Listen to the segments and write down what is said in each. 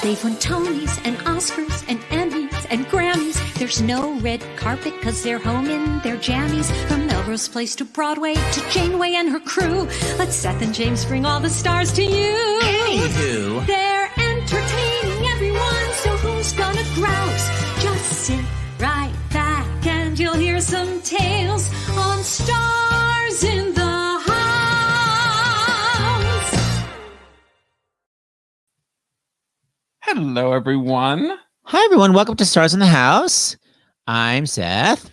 They've won Tonys and Oscars and Emmys and Grammys. There's no red carpet because they're home in their jammies. From Melrose Place to Broadway to Janeway and her crew. Let Seth and James bring all the stars to you. Anywho. They're entertaining everyone, so who's gonna grouse? Just sit right back and you'll hear some tales on Stars in the Hello, everyone. Hi, everyone. Welcome to Stars in the House. I'm Seth.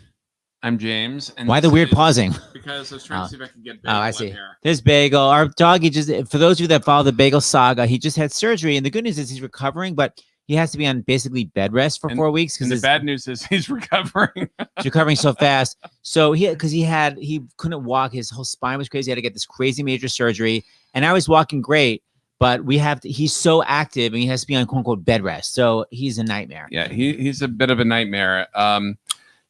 I'm James. And why the weird pausing? Because I was trying to see if I could get Bagel I see. in here. There's Bagel. Our doggy for those of you that follow the Bagel saga, he just had surgery. And the good news is he's recovering, but he has to be on basically bed rest for 4 weeks. And the bad news is he's recovering. He's recovering so fast. So he couldn't walk. His whole spine was crazy. He had to get this crazy major surgery. And I was walking great. But he's so active and he has to be on quote unquote bed rest. So he's a nightmare. Yeah, he's a bit of a nightmare.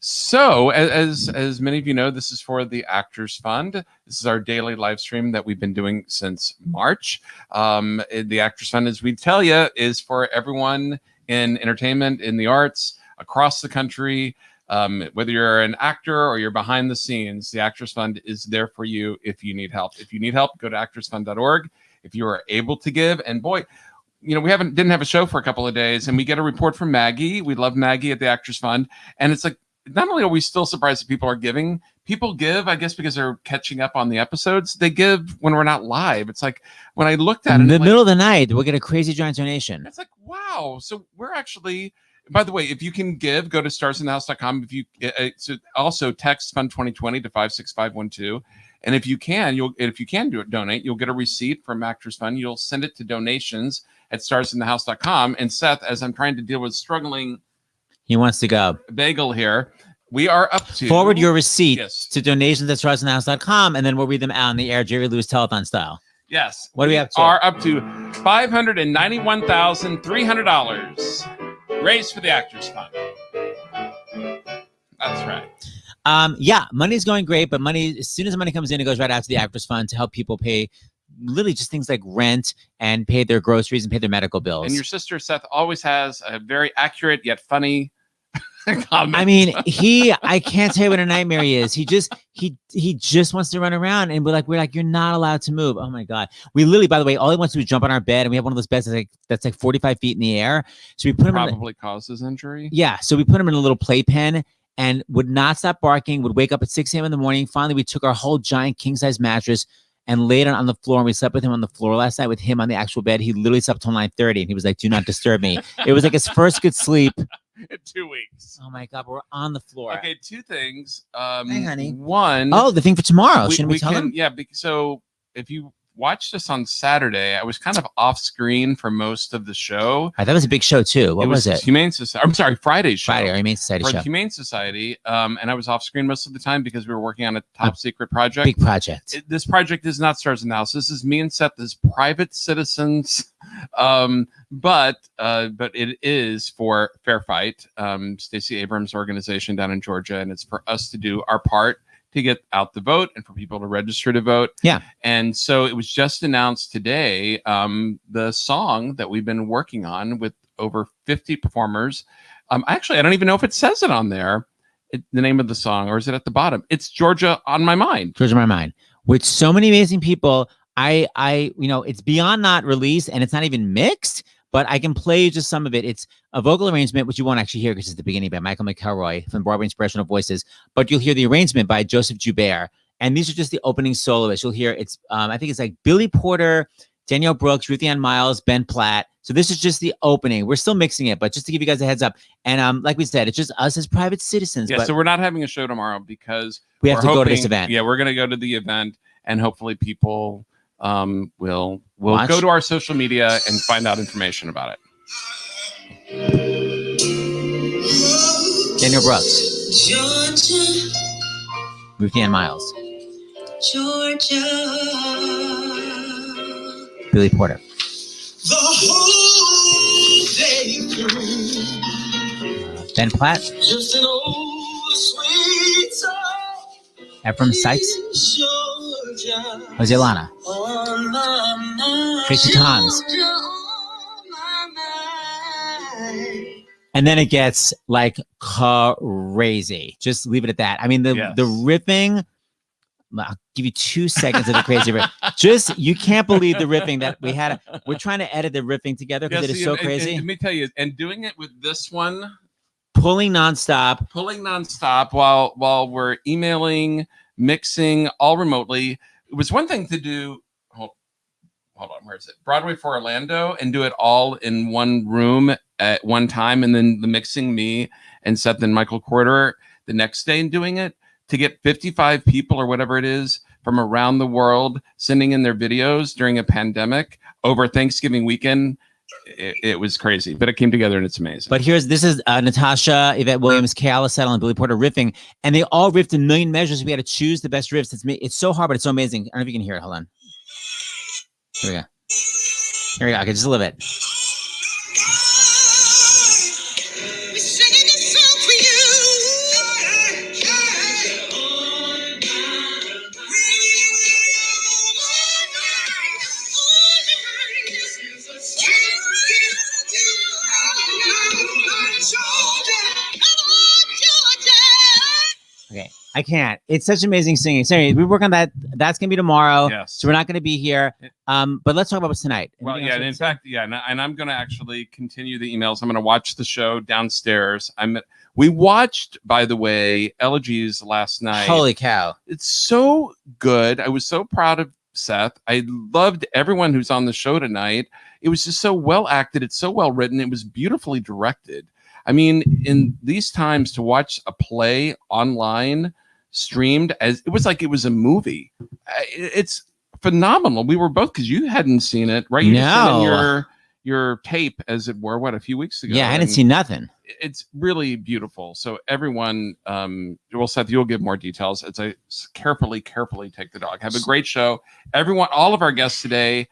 So as many of you know, this is for the Actors Fund. This is our daily live stream that we've been doing since March. The Actors Fund, as we tell you, is for everyone in entertainment, in the arts, across the country. Whether you're an actor or you're behind the scenes, the Actors Fund is there for you if you need help. If you need help, go to actorsfund.org. If you are able to give, and boy, you know, we didn't have a show for a couple of days, and we get a report from Maggie. We love Maggie at the Actors Fund, and it's like not only are we still surprised that people are giving, people give, I guess, because they're catching up on the episodes. They give when we're not live. It's like when I looked at it in the middle of the night, we'll get a crazy giant donation. It's like wow. So we're actually. By the way, if you can give, go to starsinthehouse.com. If you also text Fund 2020 to 56512. And if you can donate, you'll get a receipt from Actors Fund. You'll send it to donations at starsinthehouse.com. And Seth, as I'm trying to deal with struggling, he wants to go Bagel here. We are up to forward your receipt to donations at starsinthehouse.com, and then we'll read them out on the air, Jerry Lewis telethon style. Yes. What do we have? Are up to $591,300 raised for the Actors Fund. That's right. Yeah, money's going great, but as soon as the money comes in, it goes right out to the Actors Fund to help people pay literally just things like rent and pay their groceries and pay their medical bills. And your sister, Seth, always has a very accurate yet funny comment. I mean, I can't tell you what a nightmare he is. He just wants to run around and we're like, you're not allowed to move. Oh my God. We literally, by the way, all he wants to do is jump on our bed, and we have one of those beds that's like 45 feet in the air. So we put him probably causes injury. Yeah. So we put him in a little playpen, and would not stop barking, would wake up at 6 a.m. in the morning. Finally, we took our whole giant king-size mattress and laid it on the floor, and we slept with him on the floor last night with him on the actual bed. He literally slept till 9:30, and he was like, do not disturb me. It was like his first good sleep. In 2 weeks. Oh, my God. We're on the floor. Okay, two things. Hey, honey. One. Oh, the thing for tomorrow. Shouldn't we tell them? Yeah, so if you watched us on Saturday, I was kind of off screen for most of the show. That was a big show too. What was it? Humane Society. I'm sorry, Friday's show. Friday, Humane Society for show. The Humane Society. And I was off screen most of the time because we were working on a top secret project. Big project. This project is not Stars in the House. This is me and Seth as private citizens. But it is for Fair Fight, Stacey Abrams' organization down in Georgia, and it's for us to do our part to get out the vote and for people to register to vote. Yeah. And so it was just announced today, the song that we've been working on with over 50 performers. Actually, I don't even know if it says it on there, the name of the song, or is it at the bottom? It's Georgia on My Mind. Georgia on My Mind. With so many amazing people, it's beyond not released and it's not even mixed, but I can play just some of it. It's a vocal arrangement, which you won't actually hear because it's the beginning by Michael McElroy from Broadway Inspirational Voices, but you'll hear the arrangement by Joseph Joubert. And these are just the opening soloists. You'll hear I think it's like Billy Porter, Danielle Brooks, Ruthie Ann Miles, Ben Platt. So this is just the opening. We're still mixing it, but just to give you guys a heads up. And like we said, it's just us as private citizens. Yeah, but so we're not having a show tomorrow because we have to go to this event. Yeah, we're going to go to the event, and hopefully people will go to our social media and find out information about it. Danielle Brooks, Georgia, Ruthie Ann Miles, Georgia, Billy Porter, the whole day through. Ben Platt, Just an old sweet song. Ephraim Sykes, Georgia, Jose Lana, on my mind. Tracy Toms, And then it gets like crazy. Just leave it at that. I mean, the riffing. I'll give you 2 seconds of the crazy riff. Just you can't believe the riffing that we had. We're trying to edit the riffing together because it is so crazy. And let me tell you, and doing it with this one, pulling nonstop while we're emailing, mixing, all remotely. It was one thing to do. Hold on, where is it? Broadway for Orlando, and do it all in one room at one time, and then the mixing me and Seth and Michael Corder the next day and doing it. To get 55 people or whatever it is from around the world sending in their videos during a pandemic over Thanksgiving weekend, it was crazy, but it came together and it's amazing. But this is Natasha, Yvette Williams, Kayla Settle, and Billy Porter riffing, and they all riffed a million measures. We had to choose the best riffs. It's so hard, but it's so amazing. I don't know if you can hear it. Hold on. Here we go. Okay, just a little bit. Okay, I can't. It's such amazing singing. Sorry, we work on that. That's gonna be tomorrow. Yes. So we're not gonna be here. But let's talk about what's tonight. Well, yeah. And in fact, and I'm gonna actually continue the emails. I'm gonna watch the show downstairs. We watched, by the way, Elegies last night. Holy cow! It's so good. I was so proud of Seth. I loved everyone who's on the show tonight. It was just so well acted. It's so well written. It was beautifully directed. I mean, in these times, to watch a play online streamed as it was like it was a movie. It's phenomenal. We were both, because you hadn't seen it, right? You just sent in your tape, as it were, a few weeks ago. Yeah, I hadn't seen nothing. It's really beautiful. So everyone, well, Seth, you'll give more details as I carefully take the dog. Have a great show. Everyone, all of our guests today,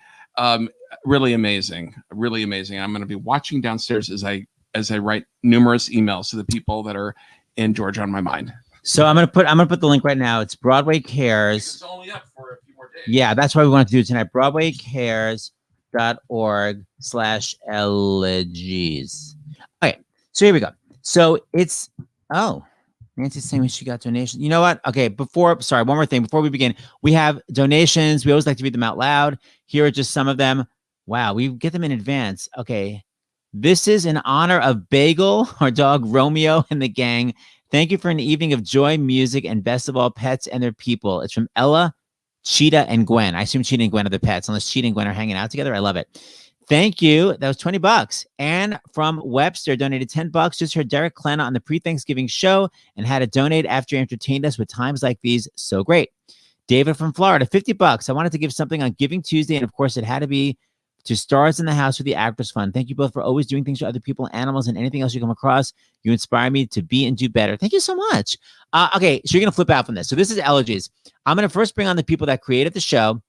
really amazing. I'm going to be watching downstairs as I write numerous emails to the people that are in Georgia on my mind. So I'm gonna put the link right now. It's Broadway Cares. It's only up for a few more days. Yeah, that's why we wanted to do it tonight. BroadwayCares.org/elegies. Okay, so here we go. So it's Nancy's saying she got donations. You know what? Okay, one more thing before we begin. We have donations. We always like to read them out loud. Here are just some of them. Wow, we get them in advance. Okay. This is in honor of Bagel, our dog Romeo, and the gang. Thank you for an evening of joy, music, and best of all, pets and their people. It's from Ella, Cheetah, and Gwen. I assume Cheetah and Gwen are the pets, unless Cheetah and Gwen are hanging out together. I love it. Thank you. That was $20. And from Webster, donated $10. Just heard Derek Klena on the pre-Thanksgiving show and had to donate after he entertained us with times like these. So great. David from Florida, $50. I wanted to give something on Giving Tuesday, and of course, it had to be to Stars in the House for the Actors Fund. Thank you both for always doing things for other people, animals, and anything else you come across. You inspire me to be and do better. Thank you so much. Okay, so you're going to flip out from this. So this is Elegies. I'm going to first bring on the people that created the show.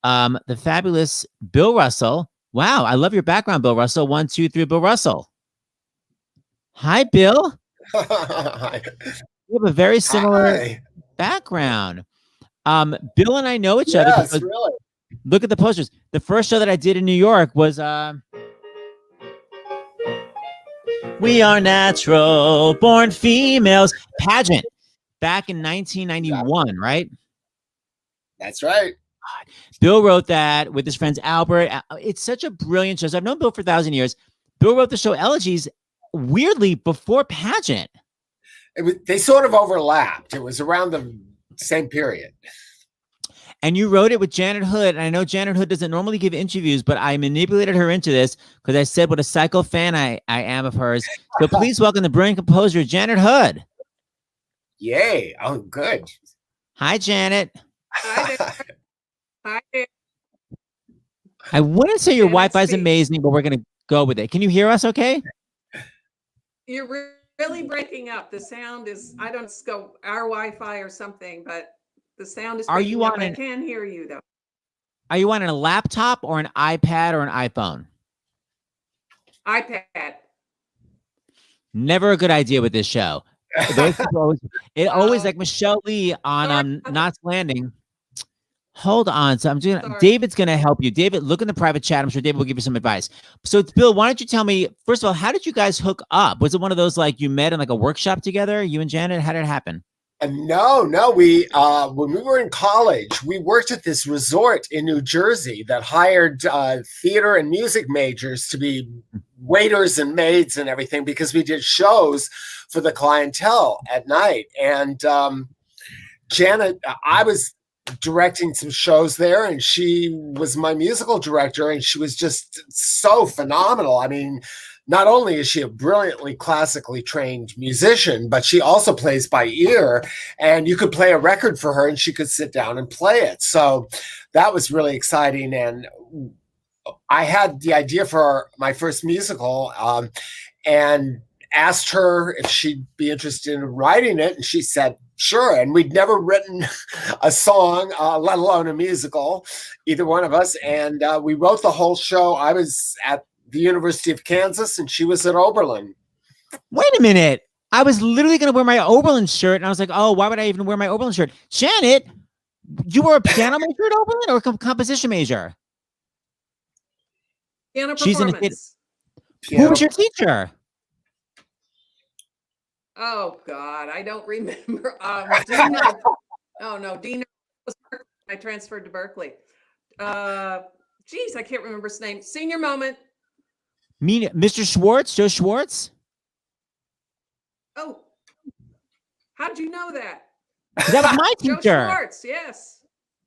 The fabulous Bill Russell. Wow, I love your background, Bill Russell. 1, 2, 3, Bill Russell. Hi, Bill. Hi. We have a very similar background. Bill and I know each other. Yes, really. Look at the posters. The first show that I did in New York was We Are Natural Born Females pageant back in 1991, right? That's right. Bill wrote that with his friends Albert. It's such a brilliant show. So I've known Bill for 1,000 years. Bill wrote the show Elegies weirdly before pageant. They sort of overlapped. It was around the same period. And you wrote it with Janet Hood. And I know Janet Hood doesn't normally give interviews, but I manipulated her into this because I said what a psycho fan I am of hers. So please welcome the brilliant composer, Janet Hood. Yay. Oh, good. Hi, Janet. Hi there. Hi there. I wouldn't say your Janet Wi-Fi is speaks. amazing, but we're going to go with it. Can you hear us okay? You're really breaking up. The sound is, I don't go our Wi-Fi or something, but the sound is Are breaking you up. on I an- can hear you though. Are you on a laptop or an iPad or an iPhone? iPad. Never a good idea with this show. Those people always like Michelle Lee on Knots Landing. Hold on. So Sorry. David's gonna help you. David, look in the private chat. I'm sure David will give you some advice. So Bill, why don't you tell me, first of all, how did you guys hook up? Was it one of those like you met in like a workshop together, you and Janet? How did it happen? No. We when we were in college, we worked at this resort in New Jersey that hired theater and music majors to be waiters and maids and everything because we did shows for the clientele at night. And Janet, I was directing some shows there, and she was my musical director, and she was just so phenomenal. I mean, not only is she a brilliantly classically trained musician, but she also plays by ear, and you could play a record for her and she could sit down and play it. So that was really exciting. And I had the idea for my first musical and asked her if she'd be interested in writing it. And she said, sure. And we'd never written a song, let alone a musical, either one of us. And we wrote the whole show. I was at the University of Kansas and she was at Oberlin. Wait a minute. I was literally going to wear my Oberlin shirt. And I was like, oh, why would I even wear my Oberlin shirt? Janet, you were a piano major at Oberlin or a composition major? Piano She's in a performance. Who was your teacher? Oh God, I don't remember. Dina. Oh no, Dina. I transferred to Berkeley. Geez, I can't remember his name. Senior moment. Mr. Schwartz, Joe Schwartz? Oh, how'd you know that? That was my Joe teacher. Schwartz, yes.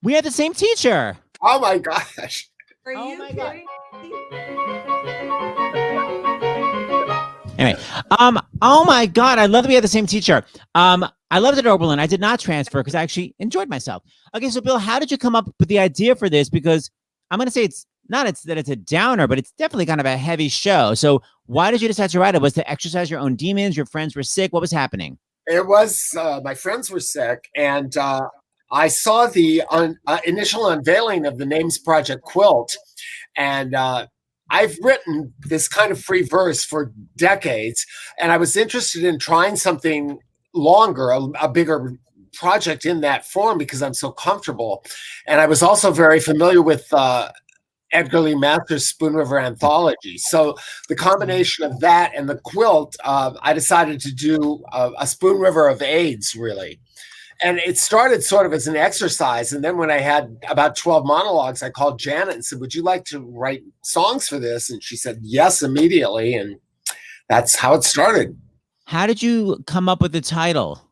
We had the same teacher. Oh my gosh. Are Oh you my God. kidding? Anyway, oh my God, I love that we had the same teacher. I loved it at Oberlin. I did not transfer because I actually enjoyed myself. Okay, so Bill, how did you come up with the idea for this? Because I'm going to say it's a downer, but it's definitely kind of a heavy show. So why did you decide to write it? Was to exercise your own demons? Your friends were sick? What was happening? It was, my friends were sick, and I saw the initial unveiling of the Names Project quilt, and I've written this kind of free verse for decades, and I was interested in trying something longer, a bigger project in that form because I'm so comfortable. And I was also very familiar with Edgar Lee Masters' Spoon River Anthology. So the combination of that and the quilt, I decided to do a Spoon River of AIDS, really. And it started sort of as an exercise. And then when I had about 12 monologues, I called Janet and said, would you like to write songs for this? And she said, yes, immediately. And that's how it started. How did you come up with the title?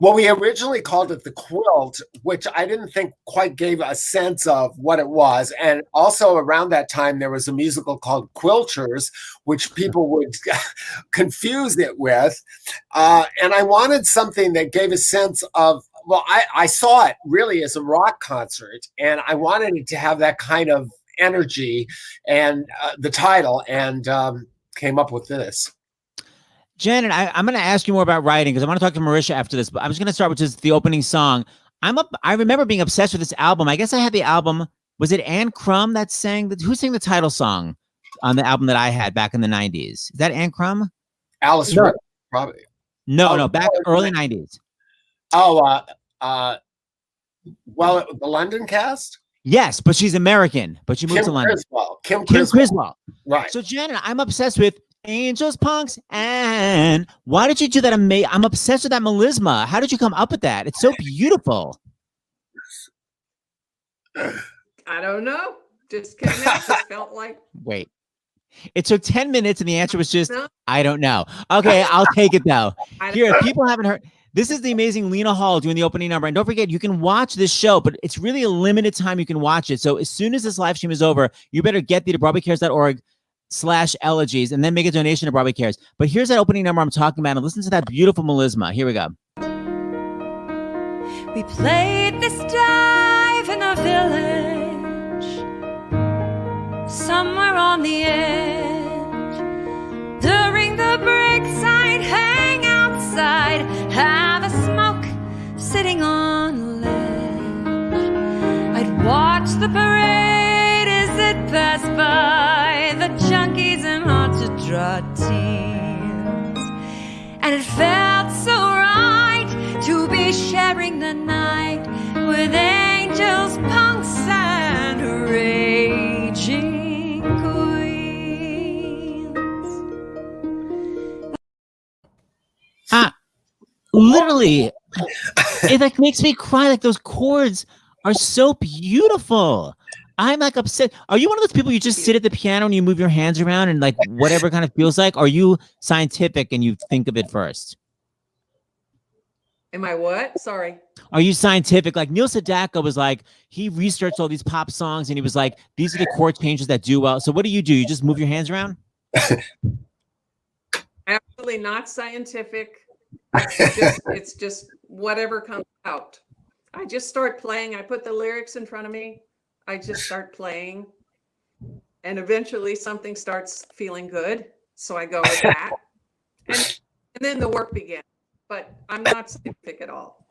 Well, we originally called it The Quilt, which I didn't think quite gave a sense of what it was. And also around that time, there was a musical called Quilters, which people would confuse it with. And I wanted something that gave a sense of, well, I saw it really as a rock concert, and I wanted it to have that kind of energy and the title, and came up with this. Janet, I'm going to ask you more about writing because I want to talk to Marisha after this, but I'm just going to start with just the opening song. I remember being obsessed with this album. I guess I had the album. Was it Ann Crum that sang? Who sang the title song on the album that I had back in the 90s? Is that Ann Crum? Alice No. Ritter, probably. No, back early 90s. Oh, well, the London cast? Yes, but she's American, but she moved to London. Kim Kim Criswell. Right. So Janet, I'm obsessed with Angels, Punks, and why did you do that? I'm obsessed with that melisma. How did you come up with that? It's so beautiful. I don't know. Just came out. Just felt like. Wait. It took 10 minutes and the answer was just, No. I don't know. Okay, I'll take it though. I don't Here, know. if people haven't heard, this is the amazing Lena Hall doing the opening number. And don't forget, you can watch this show, but it's really a limited time you can watch it. So as soon as this live stream is over, you better get to BroadwayCares.org/elegies and then make a donation to Broadway Cares. But here's that opening number I'm talking about. And listen to that beautiful melisma. Here we go. We played this dive in a village, somewhere on the edge. During the breaks, I'd hang outside, have a smoke, sitting on a ledge. I'd watch the parade as it passed by, the junkies and hard to draw tears. And it felt so right to be sharing the night with angels angels, punks, and raging queens. Literally, it like makes me cry. Like those chords are so beautiful. I'm like upset. Are you one of those people you just sit at the piano and you move your hands around and like whatever kind of feels like? Or are you scientific and you think of it first? Am I what? Sorry. Are you scientific? Like Neil Sedaka was like, he researched all these pop songs and he was like, these are the chord changes that do well. So what do? You just move your hands around? Absolutely not scientific. It's just whatever comes out. I just start playing. I put the lyrics in front of me. I just start playing. And eventually something starts feeling good. So I go with that. And then the work begins. But I'm not scientific at all.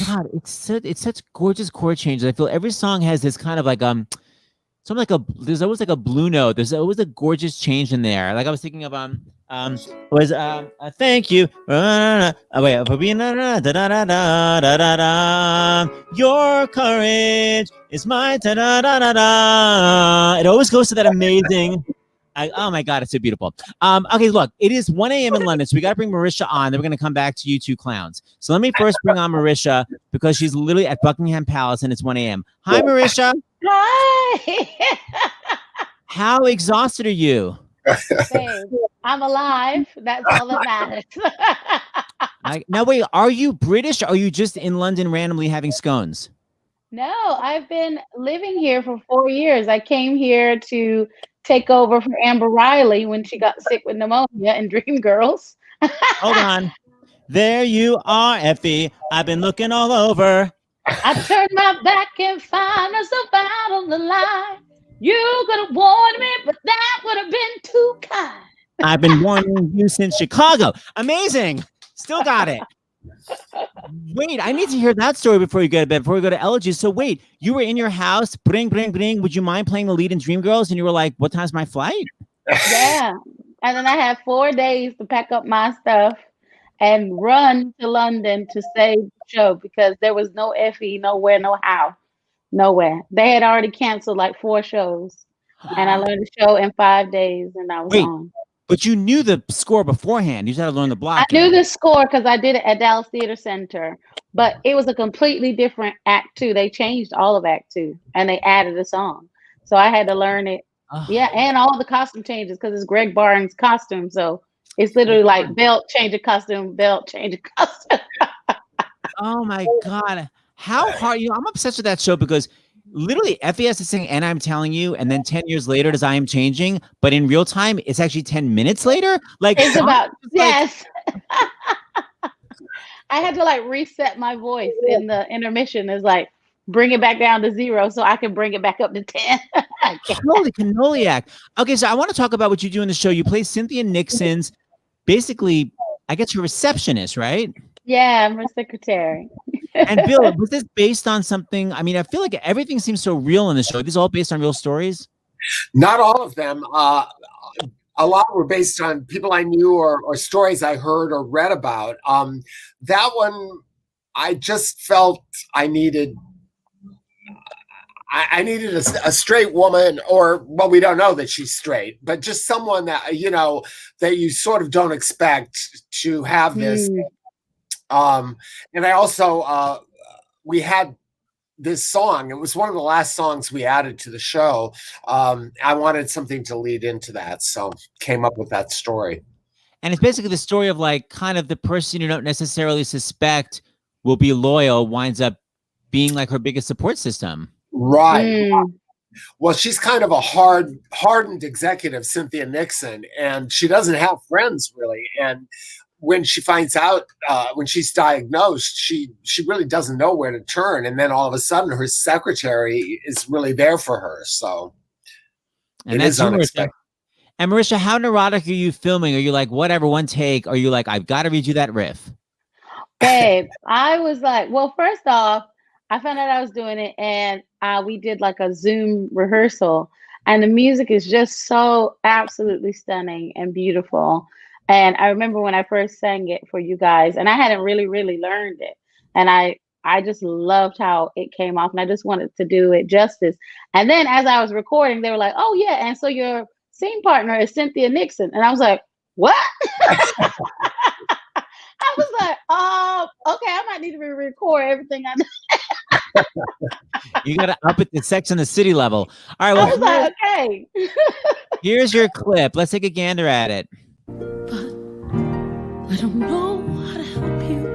God, it's such gorgeous chord changes. I feel every song has this kind of like there's always like a blue note. There's always a gorgeous change in there. Like I was thinking of thank you. Wait, for being your courage is my da da da da da. It always goes to that amazing. Oh my God, it's so beautiful. Okay, look, it is 1 a.m. in London, so we got to bring Marisha on. Then we're going to come back to you two clowns. So let me first bring on Marisha because she's literally at Buckingham Palace and it's 1 a.m. Hi, Marisha. Hi. How exhausted are you? Hey, I'm alive. That's all that matters. Now, wait, are you British or are you just in London randomly having scones? No, I've been living here for 4 years. I came here to take over for Amber Riley when she got sick with pneumonia in Dreamgirls. Hold on. There you are, Effie. I've been looking all over. I turned my back and found us out on the line. You could have warned me, but that would have been too kind. I've been warning you since Chicago. Amazing. Still got it. Wait, I need to hear that story before you go to bed, before we go to Elegies. So wait, you were in your house, bring. Would you mind playing the lead in Dreamgirls? And you were like, what time's my flight? Yeah. And then I had 4 days to pack up my stuff and run to London to save the show because there was no Effie, nowhere, no how, nowhere. They had already canceled like 4 shows. And I learned the show in 5 days and I was on. But you knew the score beforehand. You just had to learn the block. I knew the score because I did it at Dallas Theater Center, but it was a completely different Act 2. They changed all of Act 2 and they added a song. So I had to learn it. Yeah, and all the costume changes because it's Greg Barnes' costume. So it's literally like belt, change of costume, belt, change of costume. Oh my God. How hard I'm obsessed with that show because literally Effie has to sing And I'm Telling You, and then 10 years later does I Am Changing, but in real time it's actually 10 minutes later. Like it's about yes. I had to like reset my voice in the intermission. Is like bring it back down to 0 so I can bring it back up to 10. Holy cannoliac. Okay, so I want to talk about what you do in the show. You play Cynthia Nixon's basically, I guess, your receptionist, right? Yeah, I'm her secretary. And Bill, was this based on something? I mean, I feel like everything seems so real in the show. Are these all based on real stories? Not all of them. A lot were based on people I knew or stories I heard or read about. That one, I just felt I needed a straight woman, or well, we don't know that she's straight, but just someone that that you sort of don't expect to have this. And I also we had this song. It was one of the last songs we added to the show. I wanted something to lead into that, so came up with that story. And it's basically the story of like kind of the person you don't necessarily suspect will be loyal winds up being like her biggest support system. Right. Well, she's kind of a hardened executive, Cynthia Nixon, and she doesn't have friends really. And when she finds out, when she's diagnosed, she really doesn't know where to turn. And then all of a sudden, her secretary is really there for her. So and that's unexpected. And Marisha, how neurotic are you filming? Are you like, whatever, one take? Are you like, I've got to redo that riff? Babe, I was like, well, first off, I found out I was doing it, and we did like a Zoom rehearsal, and the music is just so absolutely stunning and beautiful. And I remember when I first sang it for you guys, and I hadn't really learned it, and I I just loved how it came off, and I just wanted to do it justice. And then as I was recording, they were like, "Oh yeah, and so your scene partner is Cynthia Nixon," and I was like, "What?" I was like, okay, I might need to re-record everything I know. You got to up it to Sex and the City level. All right, well, I was like, okay. Here's your clip. Let's take a gander at it. But I don't know how to help you.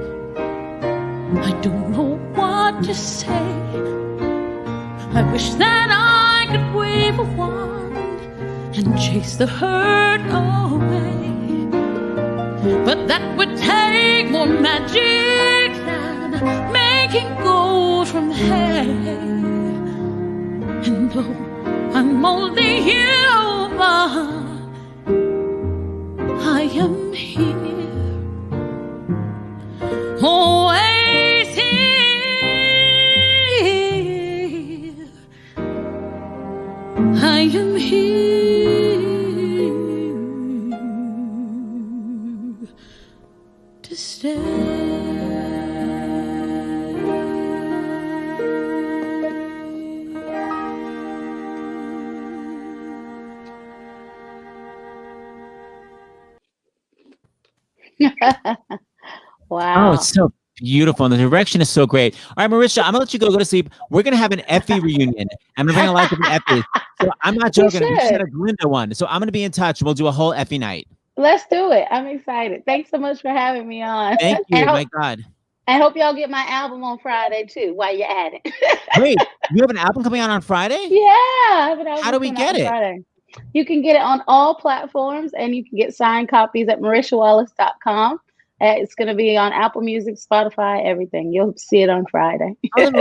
I don't know what to say. I wish that I could wave a wand and chase the hurt away. But that would take more magic than making gold from hay. And though I'm only human, I am here, always here. I am here to stay. Wow. Oh, it's so beautiful. And the direction is so great. All right, Marisha, I'm gonna let you go to sleep. We're gonna have an Effie reunion. I'm gonna bring a lot of different Effies. So I'm not joking. We just had a Glinda one. So I'm gonna be in touch. We'll do a whole Effie night. Let's do it. I'm excited. Thanks so much for having me on. Thank you. My God. I hope y'all get my album on Friday too, while you're at it. Wait, you have an album coming out on Friday? Yeah. I have an album How do we coming out get on it? Friday. You can get it on all platforms, and you can get signed copies at marishawallace.com. It's going to be on Apple Music, Spotify, everything. You'll see it on Friday. I'm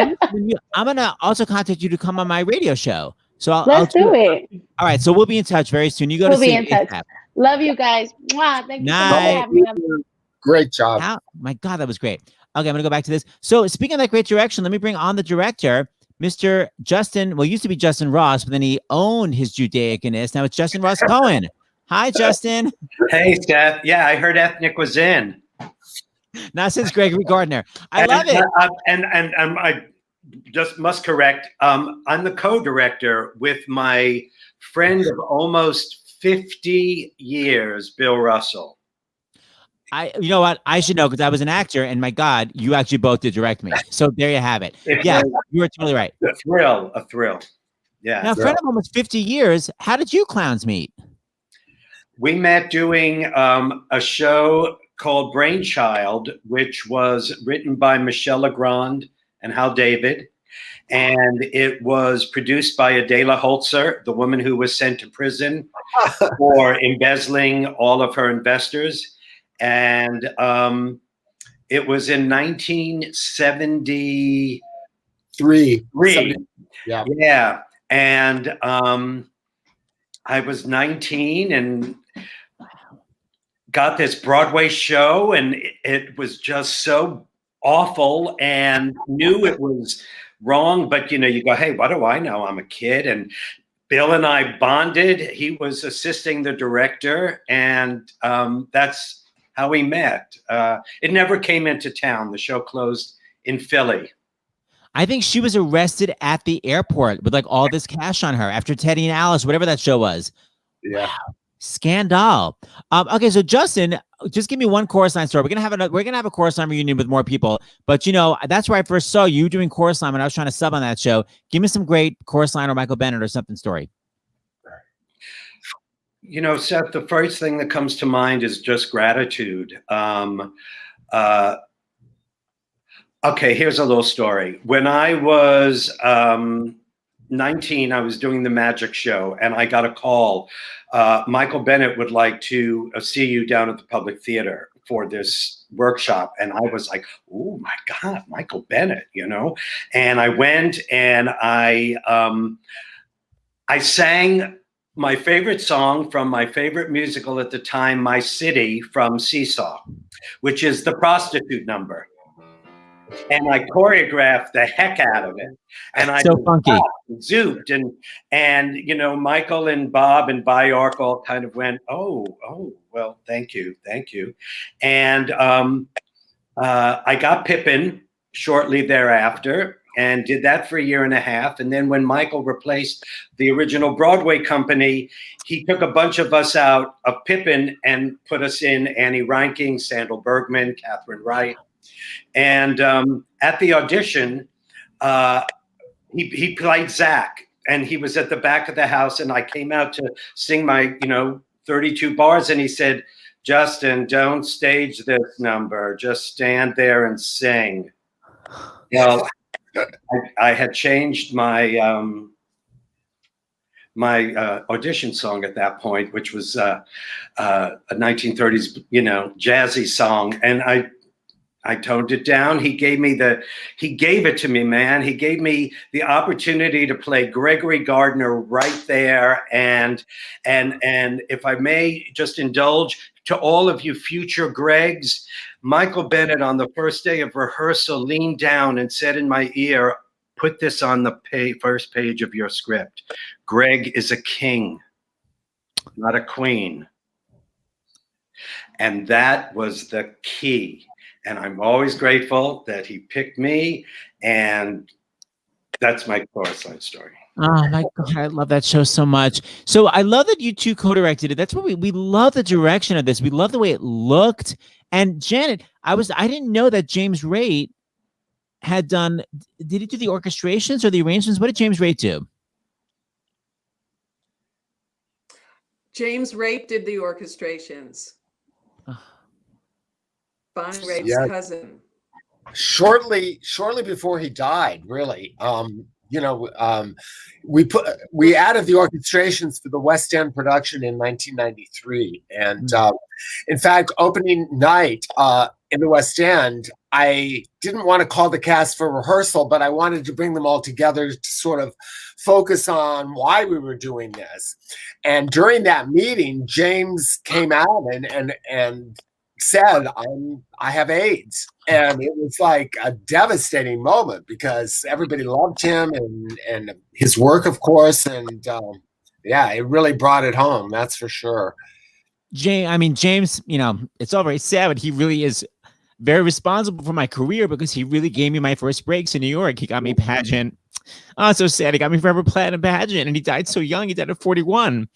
gonna also contact you to come on my radio show. So Let's do it. All right, so we'll be in touch very soon. You go We'll to be sleep. in touch. Love you guys. Mwah. Thank you so much for Night. having me on. Great job. My God, that was great. Okay, I'm gonna go back to this. So speaking of that great direction, let me bring on the director, Mr. Justin. Well, used to be Justin Ross, but then he owned his Judaicanist. Now it's Justin Ross Cohen. Hi, Justin. Hey, Seth. Yeah, I heard Ethnic was in. Not since Gregory Gardner. I love it. And I just must correct. I'm the co-director with my friend of almost 50 years, Bill Russell. You know what? I should know because I was an actor, and my God, you actually both did direct me. So there you have it. Yeah, you were totally right. A thrill. Yeah. Now, a friend of almost 50 years. How did you clowns meet? We met doing a show called Brainchild, which was written by Michelle Legrand and Hal David. And it was produced by Adela Holzer, the woman who was sent to prison for embezzling all of her investors. And it was in 1973. Yeah. And I was 19 and got this Broadway show, and it was just so awful, and knew it was wrong. But, you know, you go, hey, what do I know? I'm a kid. And Bill and I bonded. He was assisting the director, and that's how we met. It never came into town. The show closed in Philly. I think she was arrested at the airport with like all this cash on her after Teddy and Alice, whatever that show was. Yeah. Wow. Scandal. Okay, so Justin, just give me one chorus line story. We're gonna have a chorus line reunion with more people, but you know that's where I first saw you doing chorus line when I was trying to sub on that show. Give me some great chorus line or Michael Bennett or something story. You know, Seth, the first thing that comes to mind is just gratitude. Okay, here's a little story. When I was 19, I was doing the magic show, and I got a call. Michael Bennett would like to see you down at the Public Theater for this workshop. And I was like, oh my God, Michael Bennett, you know? And I went and I sang my favorite song from my favorite musical at the time, My City, from Seesaw, which is the prostitute number. And I choreographed the heck out of it. And I so funky. Zooped and you know, Michael and Bob and Bjork all kind of went, oh, well, thank you. And I got Pippin, shortly thereafter, and did that for a year and a half. And then when Michael replaced the original Broadway company, he took a bunch of us out of Pippin and put us in Annie Reinking, Sandal Bergman, Catherine Wright. And at the audition, he played Zach, and he was at the back of the house, and I came out to sing my, 32 bars, and he said, "Justin, don't stage this number. Just stand there and sing." Well, I had changed my audition song at that point, which was a 1930s, jazzy song, and I toned it down. He gave it to me, man. He gave me the opportunity to play Gregory Gardner right there. And if I may just indulge to all of you future Gregs, Michael Bennett on the first day of rehearsal leaned down and said in my ear, "Put this on the first page of your script. Greg is a king, not a queen." And that was the key. And I'm always grateful that he picked me. And that's my Chorus Line story. Oh my God, I love that show so much. So I love that you two co-directed it. That's what we love the direction of this. We love the way it looked. And Janet, I didn't know that James Raitt had done, did he do the orchestrations or the arrangements? What did James Raitt do? James Raitt did the orchestrations. Bonnie Raitt's Yeah. cousin. Shortly before he died, really. We added the orchestrations for the West End production in 1993, and in fact, opening night in the West End, I didn't want to call the cast for rehearsal, but I wanted to bring them all together to sort of focus on why we were doing this. And during that meeting, James came out and said, I have AIDS. And it was like a devastating moment because everybody loved him and his work, of course. And it really brought it home. That's for sure. James, it's all very sad, but he really is very responsible for my career because he really gave me my first breaks in New York. He got me pageant. Oh, so sad. He got me Forever Platinum pageant, and he died so young. He died at 41.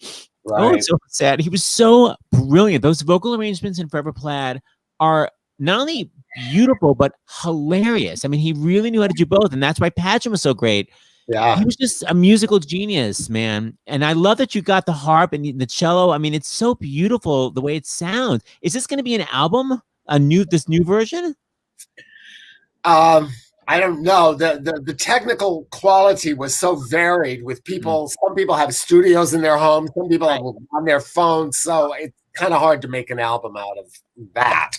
Right. Oh, it's so sad. He was so brilliant. Those vocal arrangements in Forever Plaid are not only beautiful, but hilarious. I mean, he really knew how to do both, and that's why pageant was so great. Yeah. He was just a musical genius, man. And I love that you got the harp and the cello. I mean, it's so beautiful the way it sounds. Is this going to be an album? This new version? I don't know. The technical quality was so varied with people. Some people have studios in their homes. Some people have on their phones. So it's kind of hard to make an album out of that,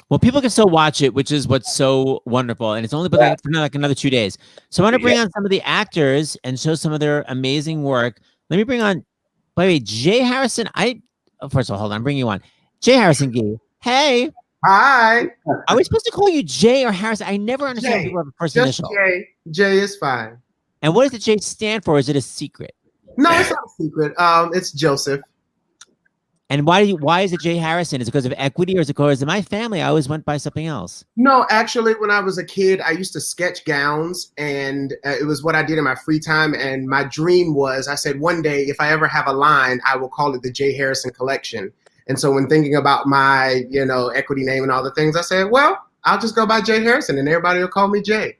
Well, people can still watch it, which is what's so wonderful. And it's only been for like another 2 days. So I want to bring on some of the actors and show some of their amazing work. Let me bring on, by the way, Jay Harrison. First of all, hold on. I'm bringing you on. Jay Harrison Gee. Hey. Hi. Are we supposed to call you Jay or Harrison? I never understand people have a first Just initial. Jay. Jay is fine. And what does the J stand for? Is it a secret? No, it's not a secret. It's Joseph. And why is it Jay Harrison? Is it because of equity or is it because of my family? I always went by something else. No, actually, when I was a kid, I used to sketch gowns, and it was what I did in my free time. And my dream was, I said, one day, if I ever have a line, I will call it the Jay Harrison Collection. And so when thinking about my, equity name and all the things, I said, well, I'll just go by Jay Harrison and everybody will call me Jay.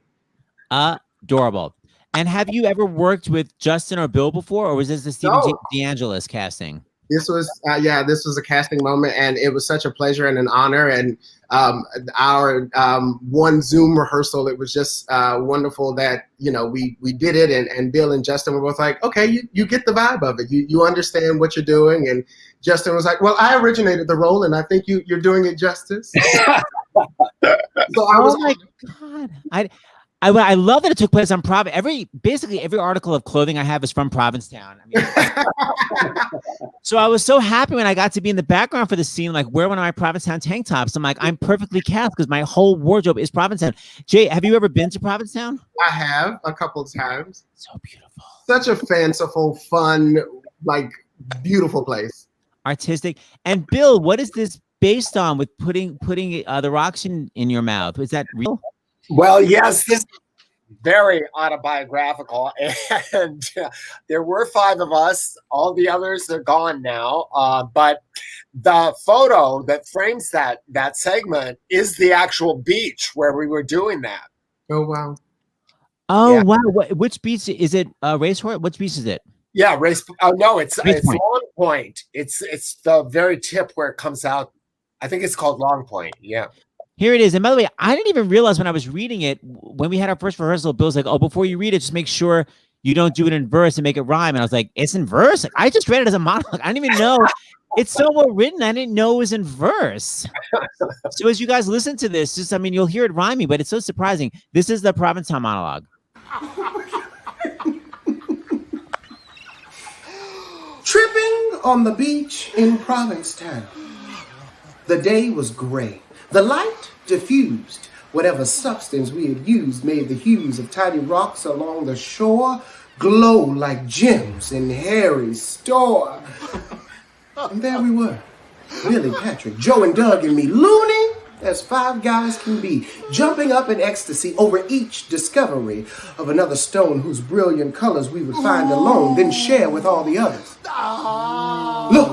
Adorable. And have you ever worked with Justin or Bill before, or was this the Stephen DeAngelis casting? This was, this was a casting moment, and it was such a pleasure and an honor. And our one Zoom rehearsal, it was just wonderful that, we did it. And Bill and Justin were both like, okay, you get the vibe of it. You understand what you're doing. And Justin was like, well, I originated the role, and I think you're doing it justice. So Oh my God. I love that it took place on basically every article of clothing I have is from Provincetown. So I was so happy when I got to be in the background for the scene, like wear one of my Provincetown tank tops. I'm like, I'm perfectly cast because my whole wardrobe is Provincetown. Jay, have you ever been to Provincetown? I have a couple of times. So beautiful. Such a fanciful, fun, beautiful place. Artistic. And Bill, what is this based on with putting the rocks in your mouth? Is that real? Well, yes, this is very autobiographical, and there were 5 of us. All the others are gone now, but the photo that frames that segment is the actual beach where we were doing that. Oh wow. Oh Yeah. wow! Which beach is it? Racehorse? Which beach is it? Yeah, race. Oh no, it's Race Point. Long Point. It's the very tip where it comes out. I think it's called Long Point. Yeah. Here it is. And by the way, I didn't even realize when I was reading it, when we had our first rehearsal, Bill's like, oh, before you read it, just make sure you don't do it in verse and make it rhyme. And I was like, it's in verse? Like, I just read it as a monologue. I didn't even know. It's so well written. I didn't know it was in verse. So as you guys listen to this, just, I mean, you'll hear it rhyming, but it's so surprising. This is the Provincetown monologue. Tripping on the beach in Provincetown. The day was gray. The light diffused. Whatever substance we had used made the hues of tiny rocks along the shore glow like gems in Harry's store. And there we were. Billy, Patrick, Joe, and Doug, and me, loony as 5 guys can be, jumping up in ecstasy over each discovery of another stone whose brilliant colors we would find alone, then share with all the others. Look.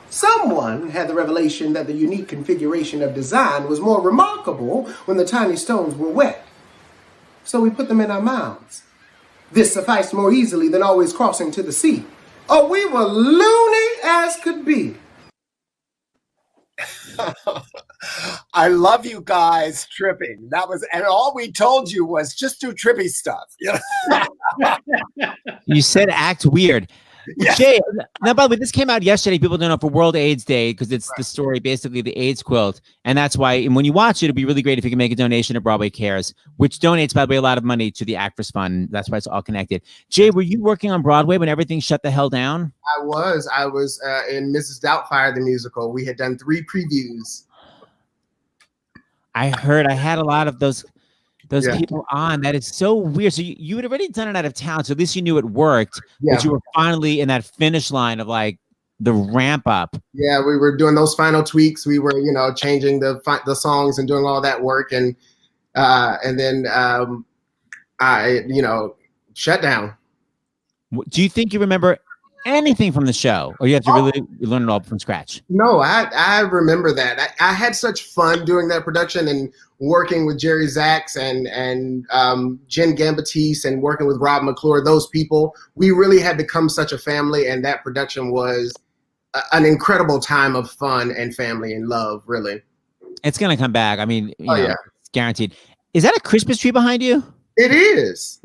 Someone had the revelation that the unique configuration of design was more remarkable when the tiny stones were wet. So we put them in our mouths. This sufficed more easily than always crossing to the sea. Oh, we were loony as could be. I love you guys tripping. That was, and all we told you was just do trippy stuff. You said act weird. Yeah. Jay, now, by the way, this came out yesterday. People don't know for World AIDS Day because it's the story, basically, the AIDS quilt. And that's why, and when you watch it, it'd be really great if you can make a donation to Broadway Cares, which donates, by the way, a lot of money to the Actors Fund. That's why it's all connected. Jay, were you working on Broadway when everything shut the hell down? I was in Mrs. Doubtfire, the musical. We had done 3 previews. I heard I had a lot of those Yeah. people on. That is so weird. So you had already done it out of town, so at least you knew it worked. Yeah. But you were finally in that finish line of like the ramp up. Yeah, we were doing those final tweaks. We were, changing the songs and doing all that work, and then I, shut down. Do you think you remember anything from the show, or you have to really learn it all from scratch? No, I remember that. I had such fun doing that production and working with Jerry Zaks and Jen Gambatese and working with Rob McClure. Those people, we really had become such a family, and that production was an incredible time of fun and family and love. Really, it's gonna come back. I mean, yeah, it's guaranteed. Is that a Christmas tree behind you? It is.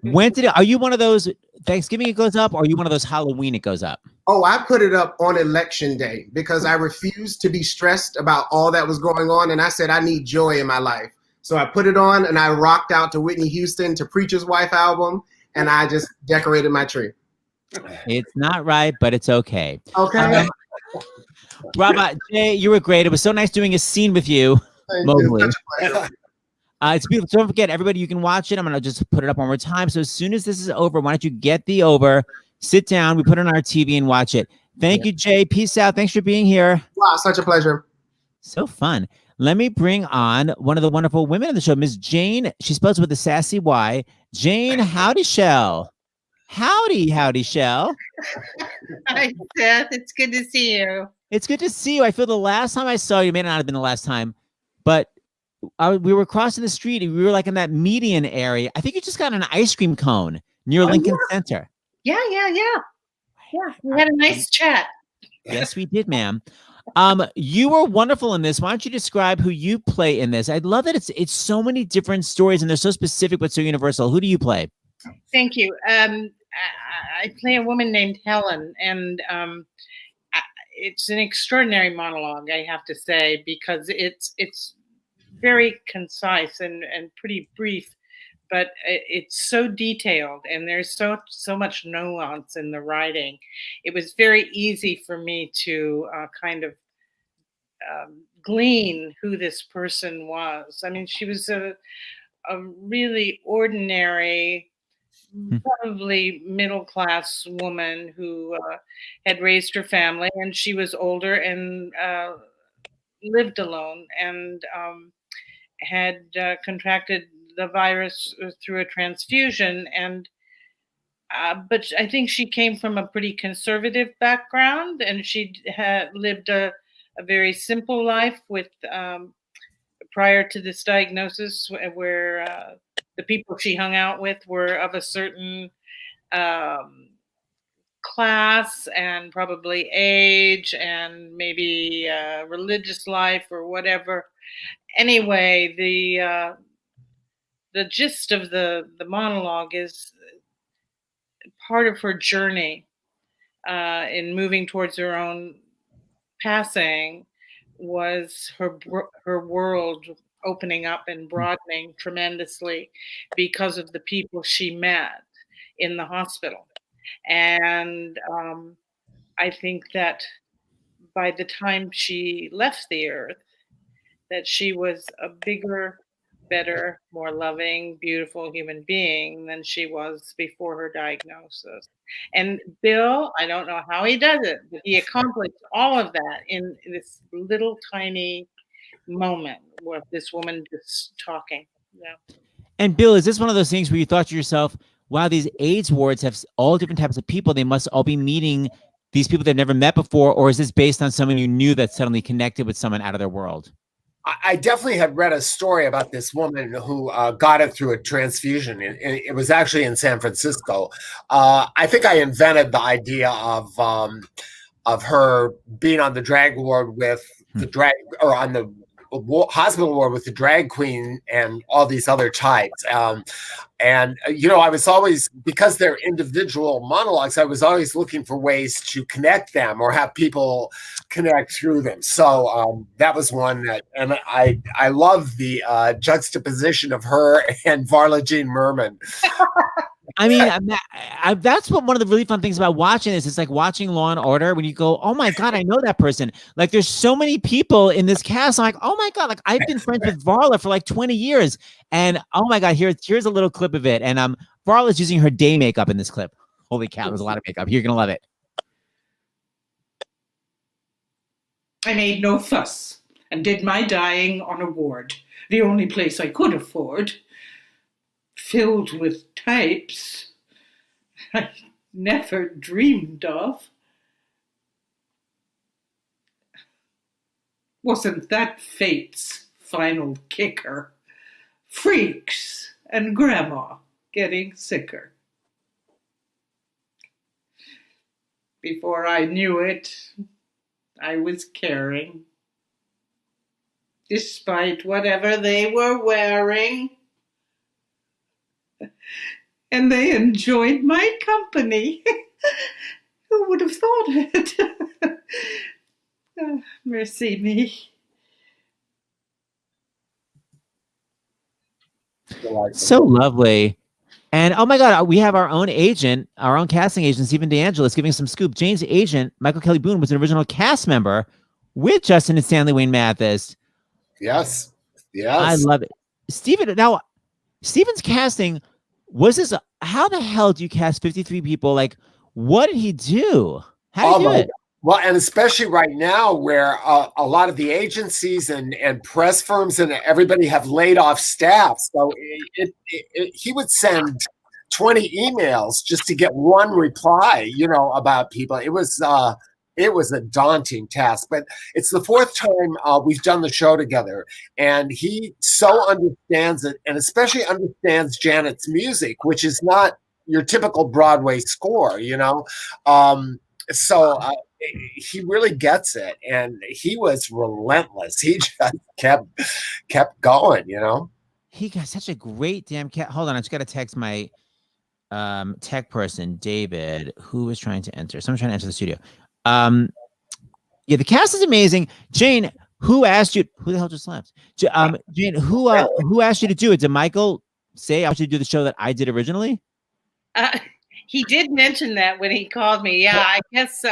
When did it? Are you one of those Thanksgiving it goes up, or are you one of those Halloween it goes up? Oh, I put it up on Election Day because I refused to be stressed about all that was going on, and I said I need joy in my life. So I put it on, and I rocked out to Whitney Houston to Preacher's Wife album, and I just decorated my tree. It's not right, but it's okay. Okay. Rob, Jay, you were great. It was so nice doing a scene with you. Mobley. It's beautiful. Don't forget, everybody, you can watch it. I'm going to just put it up one more time. So as soon as this is over, why don't you get the over, sit down, we put it on our TV and watch it. Thank you, Jay. Peace out. Thanks for being here. Wow, such a pleasure. So fun. Let me bring on one of the wonderful women of the show, Miss Jane. She spells with a sassy Y. Jane Howdyshell. Howdy, Howdyshell. Hi, Seth. It's good to see you. It's good to see you. I feel the last time I saw you, may not have been the last time, but we were crossing the street and we were like in that median area. I think you just got an ice cream cone near Lincoln Center. Yeah. We had a nice chat. Yes, we did, ma'am. You were wonderful in this. Why don't you describe who you play in this? I love that it's so many different stories and they're so specific but so universal. Who do you play? Thank you. I play a woman named Helen, and it's an extraordinary monologue, I have to say, because it's very concise and pretty brief, but it's so detailed and there's so much nuance in the writing. It was very easy for me to kind of glean who this person was. I mean, she was a really ordinary probably middle-class woman who had raised her family, and she was older and lived alone, and had contracted the virus through a transfusion. And but I think she came from a pretty conservative background, and she had lived a very simple life with prior to this diagnosis, where the people she hung out with were of a certain class and probably age and maybe religious life or whatever. Anyway, the gist of the monologue is part of her journey in moving towards her own passing was her world opening up and broadening tremendously because of the people she met in the hospital. And I think that by the time she left the earth, that she was a bigger, better, more loving, beautiful human being than she was before her diagnosis. And Bill, I don't know how he does it, but he accomplished all of that in this little tiny moment with this woman just talking. Yeah. And Bill, is this one of those things where you thought to yourself, wow, these AIDS wards have all different types of people. They must all be meeting these people they've never met before. Or is this based on someone you knew that suddenly connected with someone out of their world? I definitely had read a story about this woman who got it through a transfusion. It was actually in San Francisco. I think I invented the idea of her being on the drag ward with the drag, or on the hospital ward with the drag queen and all these other types. And, I was always, because they're individual monologues, I was always looking for ways to connect them or have people connect through them. So that was one that, and I love the juxtaposition of her and Varla Jean Merman. I mean, that's what one of the really fun things about watching this. It's like watching Law and Order when you go, oh my God, I know that person. Like there's so many people in this cast. I'm like, oh my God, like I've been friends with Varla for like 20 years. And oh my God, here's a little clip of it. And Varla's using her day makeup in this clip. Holy cow, there's a lot of makeup. You're going to love it. I made no fuss and did my dying on a ward, the only place I could afford, filled with types I never dreamed of. Wasn't that fate's final kicker? Freaks and grandma getting sicker. Before I knew it, I was caring, despite whatever they were wearing. And they enjoyed my company. Who would have thought it? Mercy me. So lovely. And oh my God, we have our own agent, our own casting agent, Stephen DeAngelis, giving some scoop. Jane's agent, Michael Kelly Boone, was an original cast member with Justin and Stanley Wayne Mathis. Yes. I love it. Stephen, now, Stephen's casting, was this, how the hell do you cast 53 people? Like, what did he do? How did he do it? Well, and especially right now where a lot of the agencies and press firms and everybody have laid off staff. So he would send 20 emails just to get one reply, about people. It was a daunting task, but it's the fourth time we've done the show together, and he so understands it, and especially understands Janet's music, which is not your typical Broadway score, So he really gets it, and he was relentless. He just kept going, He got such a great damn cat. Hold on, I just got to text my tech person, David, who is trying to enter. Someone's trying to enter the studio. Yeah, the cast is amazing. Jane, who asked you? Who the hell just left? Jane, who asked you to do it? Did Michael say I want you to do the show that I did originally? He did mention that when he called me. Yeah, I guess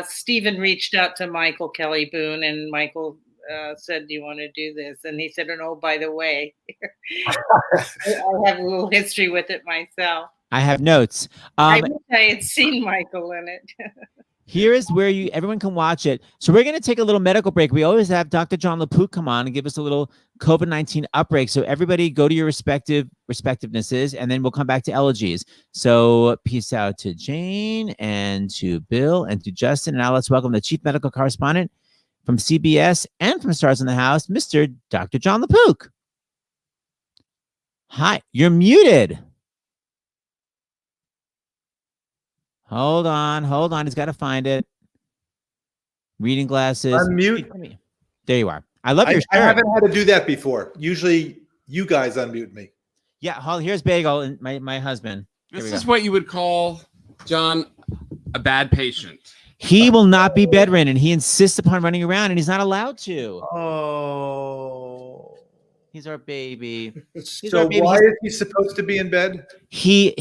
Stephen reached out to Michael Kelly Boone, and Michael said, "Do you want to do this?" And he said, "Oh, by the way, I have a little history with it myself." I have notes. I wish I had seen Michael in it. Here is where everyone can watch it. So we're going to take a little medical break. We always have Dr. John Lepu come on and give us a little COVID-19 outbreak. So everybody go to your respectivenesses, and then we'll come back to Elegies. So peace out to Jane and to Bill and to Justin. And now let's welcome the chief medical correspondent from CBS and from Stars in the House, Mr. Dr. John Lepu. Hi, you're muted. Hold on. He's got to find it. Reading glasses. Unmute. There you are. I love your shirt. I haven't had to do that before. Usually you guys unmute me. Yeah, here's Bagel and my husband. This is what you would call, John, a bad patient. He will not be bedridden. He insists upon running around, and he's not allowed to. Oh. He's our baby. So why is he supposed to be in bed? He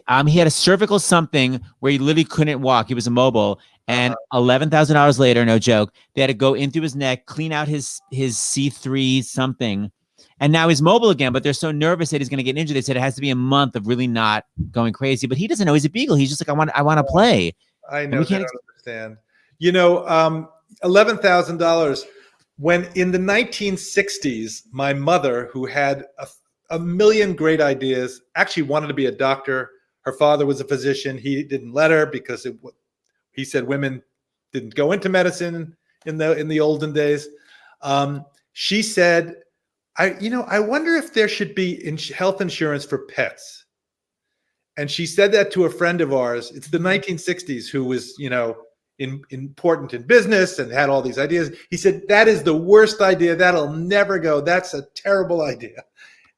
had a cervical something where he literally couldn't walk. He was immobile, and $11,000 later, no joke, they had to go in through his neck, clean out his C3 something, and now he's mobile again. But they're so nervous that he's going to get injured. They said it has to be a month of really not going crazy. But he doesn't know he's a beagle. He's just like, I want to play. I know. I don't understand. You know, $11,000. When in the 1960s, my mother, who had a million great ideas, actually wanted to be a doctor. Her father was a physician. He didn't let her because he said women didn't go into medicine in the olden days. She said, I wonder if there should be health insurance for pets. And she said that to a friend of ours. It's the 1960s, who was, important in business and had all these ideas. He said, that is the worst idea. That'll never go. That's a terrible idea.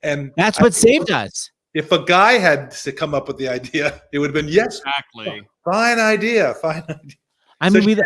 And that's what saved us. If a guy had to come up with the idea, it would have been, yes, exactly. Fine idea. I mean,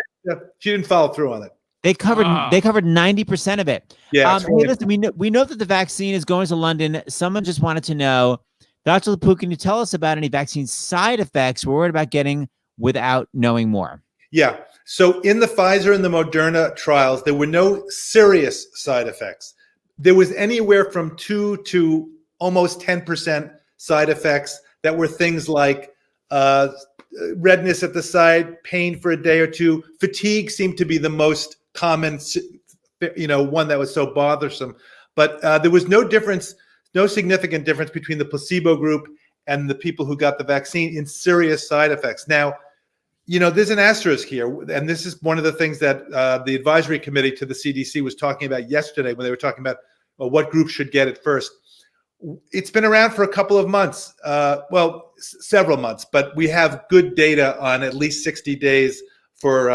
she didn't follow through on it. They covered 90% of it. Yeah. Hey, listen, we know that the vaccine is going to London. Someone just wanted to know, Dr. Lepu, can you tell us about any vaccine side effects we're worried about getting without knowing more? Yeah. So in the Pfizer and the Moderna trials, there were no serious side effects. There was anywhere from 2 to almost 10% side effects that were things like redness at the side, pain for a day or two. Fatigue seemed to be the most common, one that was so bothersome. But there was no significant difference between the placebo group and the people who got the vaccine in serious side effects. Now, there's an asterisk here, and this is one of the things that the advisory committee to the CDC was talking about yesterday when they were talking about what group should get it first. It's been around for a couple of months, several months, but we have good data on at least 60 days for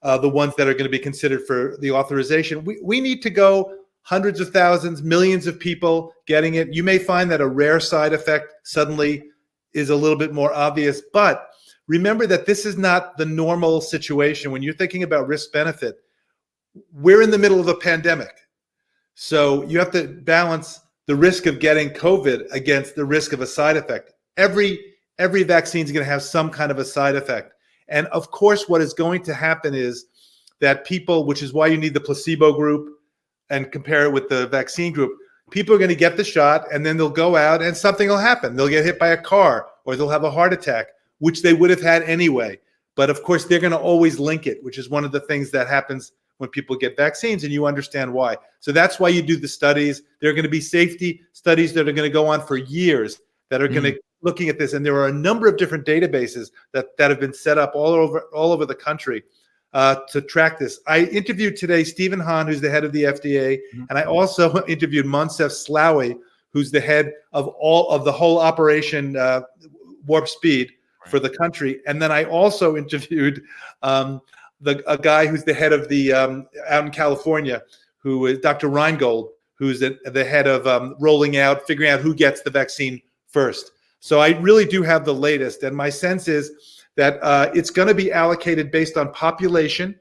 the ones that are going to be considered for the authorization. We need to go hundreds of thousands, millions of people getting it. You may find that a rare side effect suddenly is a little bit more obvious, but remember that this is not the normal situation. When you're thinking about risk benefit, we're in the middle of a pandemic. So you have to balance the risk of getting COVID against the risk of a side effect. Every vaccine is going to have some kind of a side effect. And of course, what is going to happen is that people, which is why you need the placebo group and compare it with the vaccine group, people are going to get the shot and then they'll go out and something will happen. They'll get hit by a car or they'll have a heart attack, which they would have had anyway. But of course, they're going to always link it, which is one of the things that happens when people get vaccines, and you understand why. So that's why you do the studies. There are going to be safety studies that are going to go on for years that are going to looking at this. And there are a number of different databases that have been set up all over the country to track this. I interviewed today Stephen Hahn, who's the head of the FDA, and I also interviewed Moncef Slaoui, who's the head of the whole operation Warp Speed for the country. And then I also interviewed a guy who's the head of the out in California, who is Dr. Reingold, who's the head of figuring out who gets the vaccine first. So I really do have the latest, and my sense is that it's going to be allocated based on population.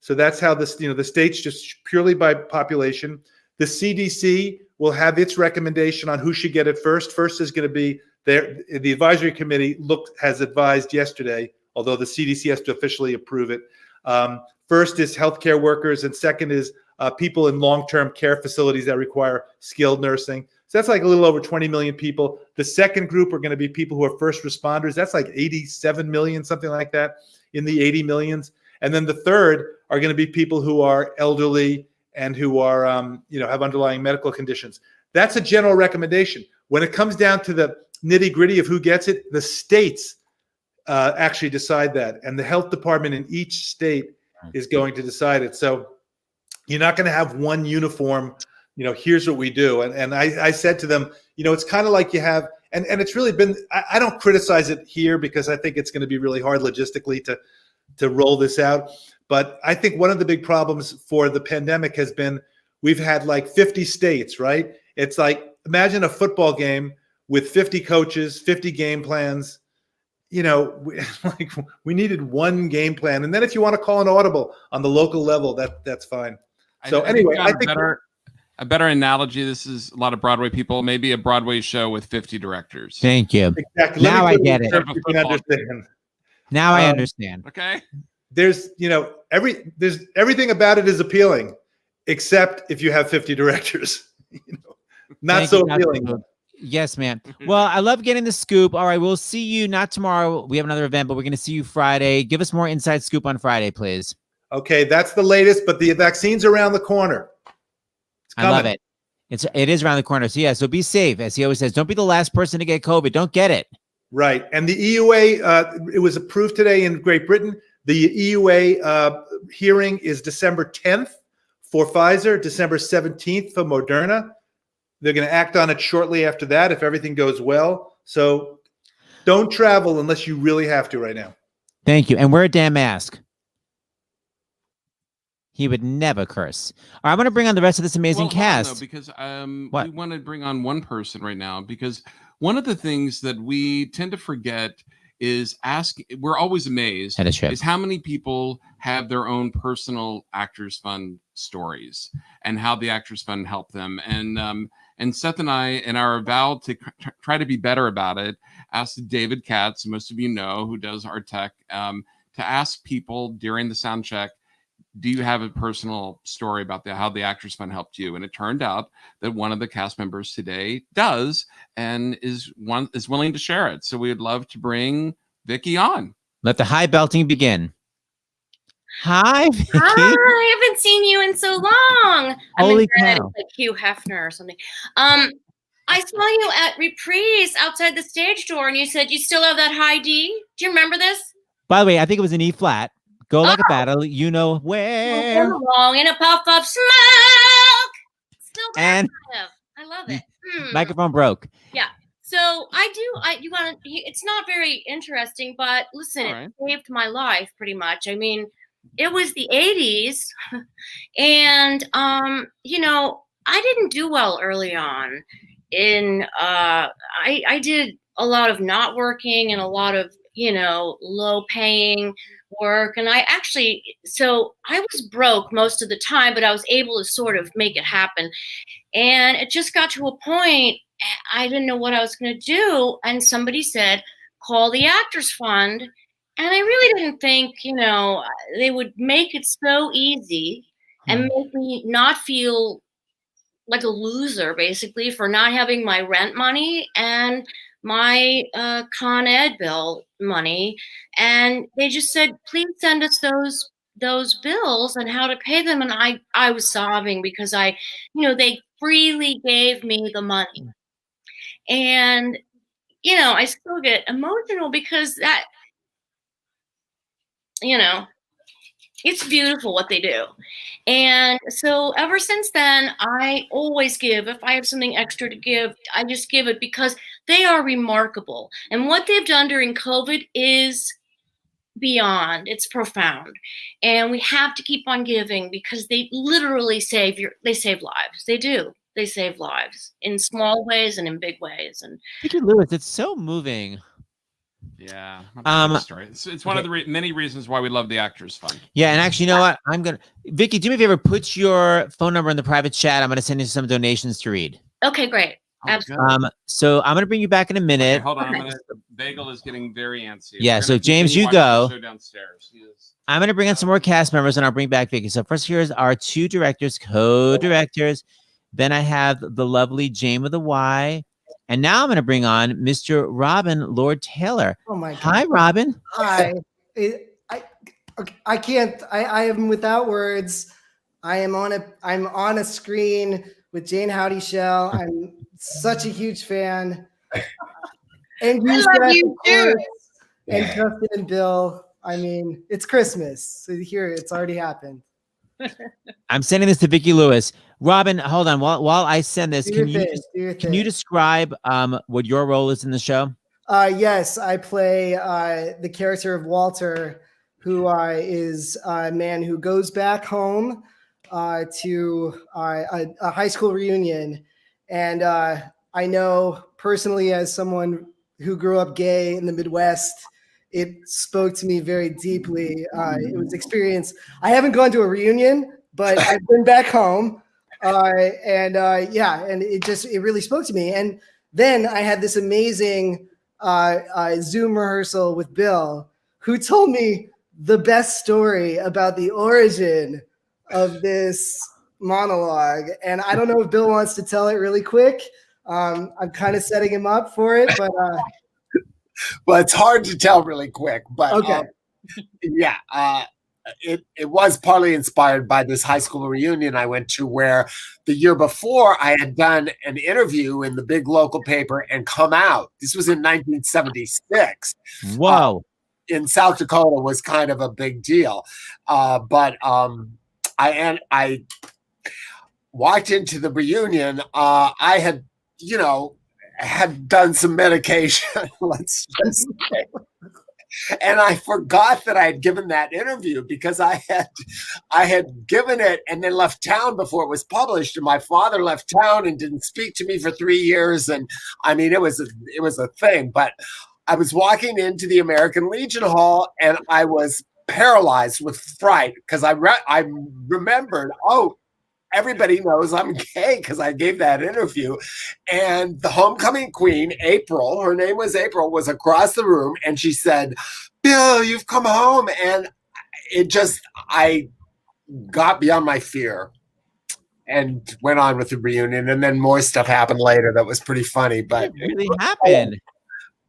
So that's how the states just purely by population. The CDC will have its recommendation on who should get it first. First is going to be the advisory committee has advised yesterday, although the CDC has to officially approve it. First is healthcare workers, and second is people in long-term care facilities that require skilled nursing. So that's like a little over 20 million people. The second group are going to be people who are first responders. That's like 87 million, something like that, in the 80 millions. And then the third are going to be people who are elderly and who are, have underlying medical conditions. That's a general recommendation. When it comes down to the nitty-gritty of who gets it, the states actually decide that. And the health department in each state is going to decide it. So you're not going to have one uniform, here's what we do. And I said to them, it's kind of like you have, and it's really been, I don't criticize it here because I think it's going to be really hard logistically to roll this out. But I think one of the big problems for the pandemic has been we've had like 50 states, right? It's like, imagine a football game with 50 coaches, 50 game plans. We needed one game plan. And then if you want to call an audible on the local level, that's fine. So anyway, I think a better analogy. This is a lot of Broadway people, maybe a Broadway show with 50 directors. Thank you. Exactly. Now I get it. Now I understand. Okay. There's everything about it is appealing, except if you have 50 directors. Not so appealing. Yes, ma'am. Well, I love getting the scoop. All right, we'll see you not tomorrow. We have another event, but we're going to see you Friday. Give us more inside scoop on Friday, please. Okay, that's the latest, but the vaccine's around the corner. I love it. It is around the corner. So yeah, so be safe. As he always says, don't be the last person to get COVID. Don't get it. Right. And the EUA, it was approved today in Great Britain. The EUA hearing is December 10th for Pfizer, December 17th for Moderna. They're going to act on it shortly after that if everything goes well. So don't travel unless you really have to right now. Thank you. And wear a damn mask. He would never curse. All right, I'm going to bring on the rest of this amazing cast. No, because we want to bring on one person right now, because one of the things that we tend to forget is we're always amazed is how many people have their own personal Actors Fund stories and how the Actors Fund helped them. And Seth and I, in our vow to try to be better about it, asked David Katz, most of you know, who does our tech, to ask people during the sound check, do you have a personal story about how the Actors Fund helped you? And it turned out that one of the cast members today does and is willing to share it. So we would love to bring Vicki on. Let the high belting begin. Hi, Vicki. Hi, I haven't seen you in so long. Holy I'm cow. like Hugh Hefner or something. I saw you at Reprise outside the stage door, and you said you still have that high D. Do you remember this? By the way, I think it was an E flat. Go like a battle, you know where. Along in a puff of smoke. Still there. And I love it. microphone broke. Yeah. So you want to, it's not very interesting, but listen, it saved my life pretty much. I mean, it was the 80s and, I didn't do well early on I did a lot of not working and a lot of, low paying work. And I was broke most of the time, but I was able to sort of make it happen. And it just got to a point, I didn't know what I was going to do. And somebody said, call the Actors Fund. And I really didn't think, they would make it so easy and make me not feel like a loser, basically, for not having my rent money and my Con Ed bill money. And they just said, please send us those bills and how to pay them. And I was sobbing because they freely gave me the money. And, I still get emotional because that, it's beautiful what they do. And so ever since then, I always give. If I have something extra to give, I just give it because they are remarkable. And what they've done during COVID is beyond. It's profound. And we have to keep on giving because they literally save lives. They do. They save lives in small ways and in big ways. And Vicki Lewis, it's so moving. Yeah. It's one of the many reasons why we love the Actors Fund. Yeah. And actually, you know what? Vicki, do me a favor, put your phone number in the private chat. I'm going to send you some donations to read. Okay, great. Absolutely. So I'm going to bring you back in a minute. Okay, hold on. Bagel is getting very antsy. Yeah. So James, you go. Downstairs. I'm going to bring in some more cast members and I'll bring back Vicki. So first here's our two directors, co-directors. Then I have the lovely Jane with a Y. And now I'm going to bring on Mr. Robin Lord Taylor. Oh my God. Hi, Robin. Hi. I can't, I am without words. I'm on a screen with Jane Howdyshell. I'm such a huge fan. And you, love you too. And Justin and Bill. I mean, it's Christmas. So here, it's already happened. I'm sending this to Vicki Lewis. Robin, hold on. While I send this, can you describe what your role is in the show? Yes, I play the character of Walter, who is a man who goes back home to a high school reunion. And I know personally, as someone who grew up gay in the Midwest, it spoke to me very deeply. It was experience. I haven't gone to a reunion, but I've been back home. And it really spoke to me. And then I had this amazing Zoom rehearsal with Bill, who told me the best story about the origin of this monologue. And I don't know if Bill wants to tell it really quick. I'm kind of setting him up for it, but well, it's hard to tell really quick, but okay. It was partly inspired by this high school reunion I went to, where the year before I had done an interview in the big local paper and come out. This was in 1976. Wow. In South Dakota was kind of a big deal. But I walked into the reunion. I had done some medication, let's just say. And I forgot that I had given that interview because I had given it and then left town before it was published. And my father left town and didn't speak to me for 3 years. And I mean, it was a thing. But I was walking into the American Legion Hall and I was paralyzed with fright because I remembered, everybody knows I'm gay because I gave that interview. And the homecoming queen, April, her name was April, was across the room. And she said, "Bill, you've come home." And I got beyond my fear and went on with the reunion. And then more stuff happened later that was pretty funny. But it really happened.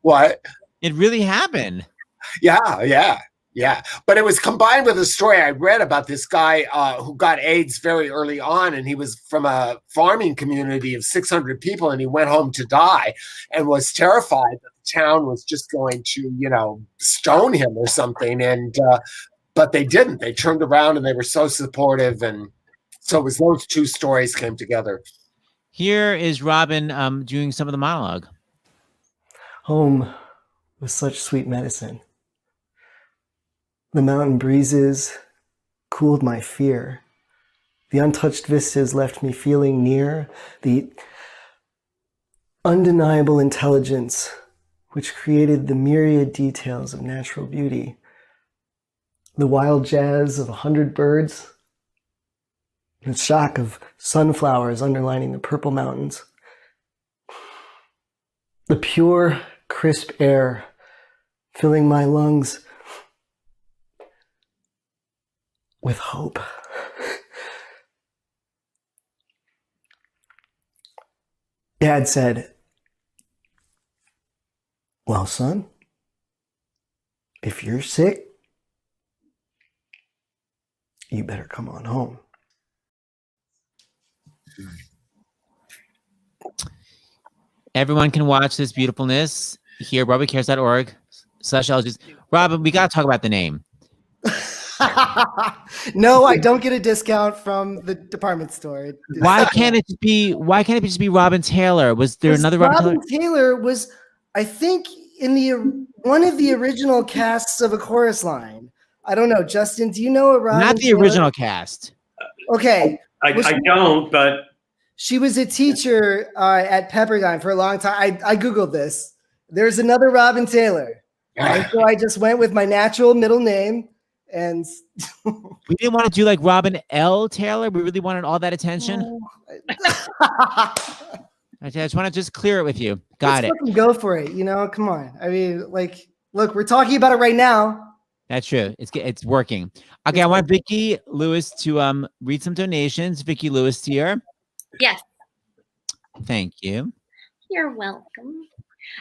What? It really happened. Yeah, but it was combined with a story I read about this guy who got AIDS very early on, and he was from a farming community of 600 people, and he went home to die and was terrified that the town was just going to, stone him or something. And but they didn't. They turned around and they were so supportive, and so it was those two stories came together. Here is Robin doing some of the monologue. Home was such sweet medicine. The mountain breezes cooled my fear. The untouched vistas left me feeling near the undeniable intelligence which created the myriad details of natural beauty. The wild jazz of 100 birds, the shock of sunflowers underlining the purple mountains. The pure, crisp air filling my lungs with hope. Dad said, "Well, son, if you're sick, you better come on home." Everyone can watch this beautifulness here, BroadwayCares.org/Elegies. Robin, we got to talk about the name. No, I don't get a discount from the department store. Why can't it just be Robin Taylor? Was there another Robin Taylor was, I think, in one of the original casts of A Chorus Line. I don't know, Justin. Do you know a Robin? Not the original cast. Okay, I don't, but she was a teacher at Pepperdine for a long time. I googled this. There's another Robin Taylor, and so I just went with my natural middle name. And we didn't want to do like Robin L. Taylor. We really wanted all that attention. I just want to clear it with you. Got it. Go for it. Come on. I mean, look, we're talking about it right now. That's true. It's working. Okay, I want Vicki Lewis to read some donations. Vicki Lewis here. Yes. Thank you. You're welcome.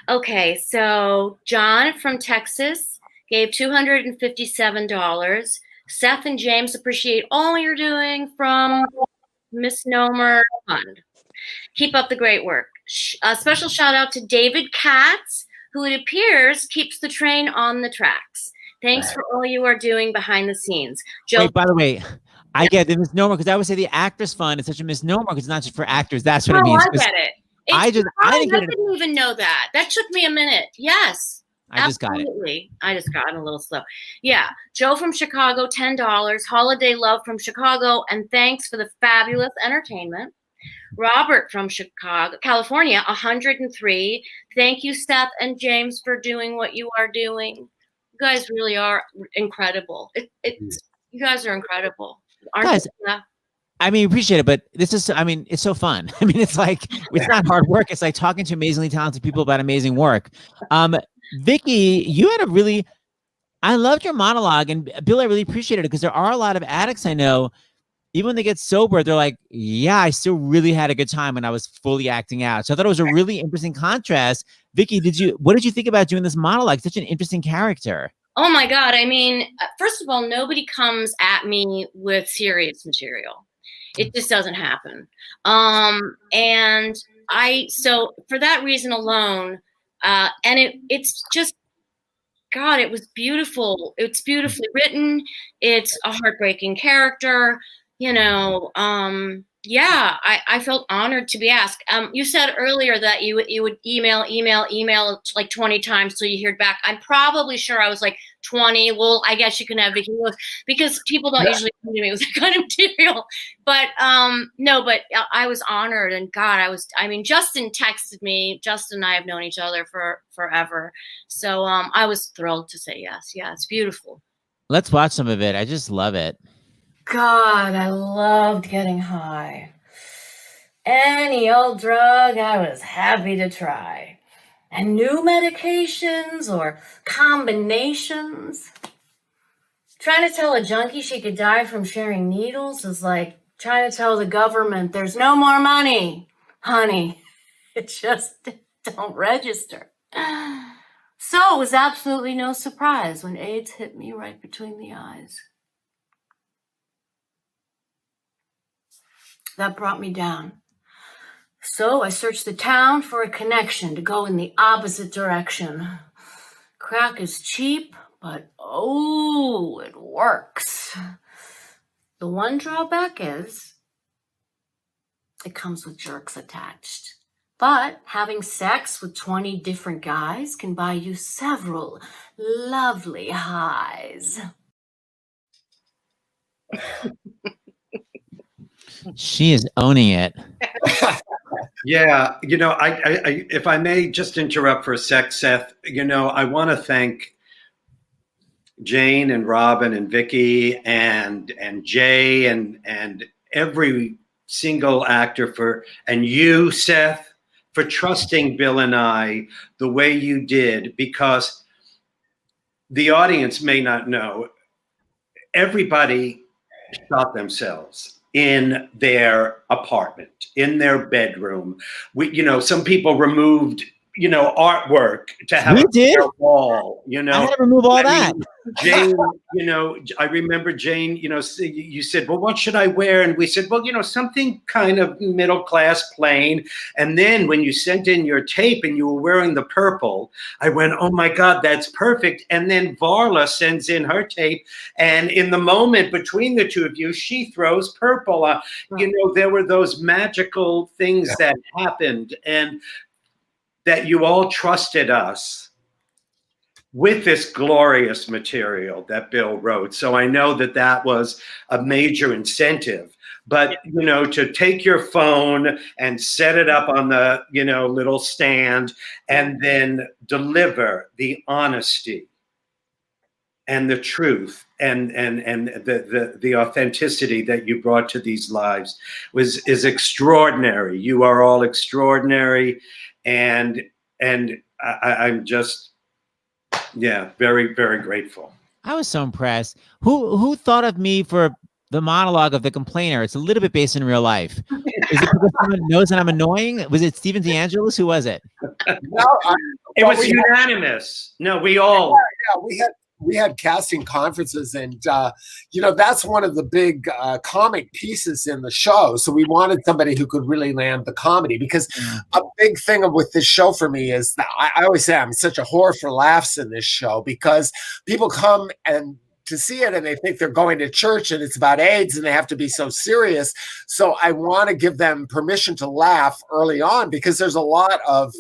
Okay, so John from Texas gave $257. Seth and James appreciate all you're doing from Misnomer Fund. Keep up the great work. A special shout out to David Katz, who it appears keeps the train on the tracks. Thanks for all you are doing behind the scenes. Joe. Wait, by the way, I get the misnomer because I would say the Actors Fund is such a misnomer because it's not just for actors. That's what it means. I get it. I didn't get it. Didn't even know that. That took me a minute. Yes. I just got it. I just got a little slow. Yeah. Joe from Chicago, $10. Holiday love from Chicago. And thanks for the fabulous entertainment. Robert from Chicago, California, 103. Thank you, Seth and James, for doing what you are doing. You guys really are incredible. You guys are incredible. Aren't you? Yeah. I mean, appreciate it, but it's so fun. I mean, it's not hard work. It's like talking to amazingly talented people about amazing work. Vicki, you had I loved your monologue, and Bill, I really appreciated it because there are a lot of addicts I know, even when they get sober, they're like, yeah, I still really had a good time when I was fully acting out. So I thought it was a really interesting contrast. Vicki, what did you think about doing this monologue? Such an interesting character. Oh my God. I mean, first of all, nobody comes at me with serious material. It just doesn't happen. So for that reason alone, and it's just, God, it was beautiful. It's beautifully written. It's a heartbreaking character, yeah, I felt honored to be asked. You said earlier that you would email like 20 times till you heard back. I'm probably sure I was like 20. Well, I guess you can have Vicki Lewis because people don't usually come to me with that kind of material. But no, but I was honored, and God, Justin texted me. Justin and I have known each other for forever. So I was thrilled to say yes. Yeah, it's beautiful. Let's watch some of it. I just love it. God, I loved getting high. Any old drug I was happy to try. And new medications or combinations. Trying to tell a junkie she could die from sharing needles is like trying to tell the government there's no more money. Honey, it just don't register. So it was absolutely no surprise when AIDS hit me right between the eyes. That brought me down. So I searched the town for a connection to go in the opposite direction. Crack is cheap, but oh, it works. The one drawback is it comes with jerks attached. But having sex with 20 different guys can buy you several lovely highs. She is owning it. Yeah, I if I may just interrupt for a sec, Seth, I want to thank Jane and Robin and Vicki and Jay and every single actor and you, Seth, for trusting Bill and I the way you did, because the audience may not know, everybody shot themselves in their apartment, in their bedroom. Some people removed, artwork to have a wall. I had to remove all that. Jane, I remember Jane, you said, well, what should I wear? And we said, well, something kind of middle class plain. And then when you sent in your tape and you were wearing the purple, I went, oh my God, that's perfect. And then Varla sends in her tape. And in the moment between the two of you, she throws purple. There were those magical things that happened, and that you all trusted us with this glorious material that Bill wrote. So I know that was a major incentive. But, to take your phone and set it up on the, little stand and then deliver the honesty and the truth and the authenticity that you brought to these lives is extraordinary. You are all extraordinary. And I'm just, very, very grateful. I was so impressed. Who thought of me for the monologue of the complainer? It's a little bit based in real life. Is it because someone knows that I'm annoying? Was it Stephen DeAngelis? Who was it? No, It was unanimous. No, we all. We had casting conferences, and that's one of the big comic pieces in the show. So we wanted somebody who could really land the comedy, because a big thing with this show for me is that I always say I'm such a whore for laughs in this show, because people come and to see it and they think they're going to church and it's about AIDS and they have to be so serious. So I want to give them permission to laugh early on, because there's a lot of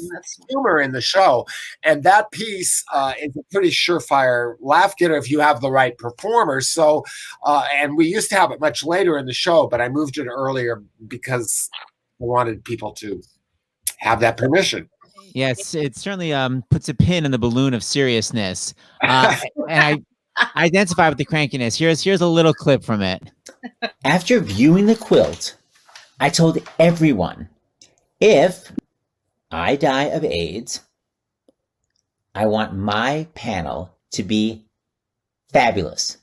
humor in the show. And that piece is a pretty surefire laugh getter if you have the right performers. So, and we used to have it much later in the show, but I moved it earlier because I wanted people to have that permission. Yes, it certainly puts a pin in the balloon of seriousness. And I identify with the crankiness. Here's a little clip from it. After viewing the quilt, I told everyone, if I die of AIDS, I want my panel to be fabulous.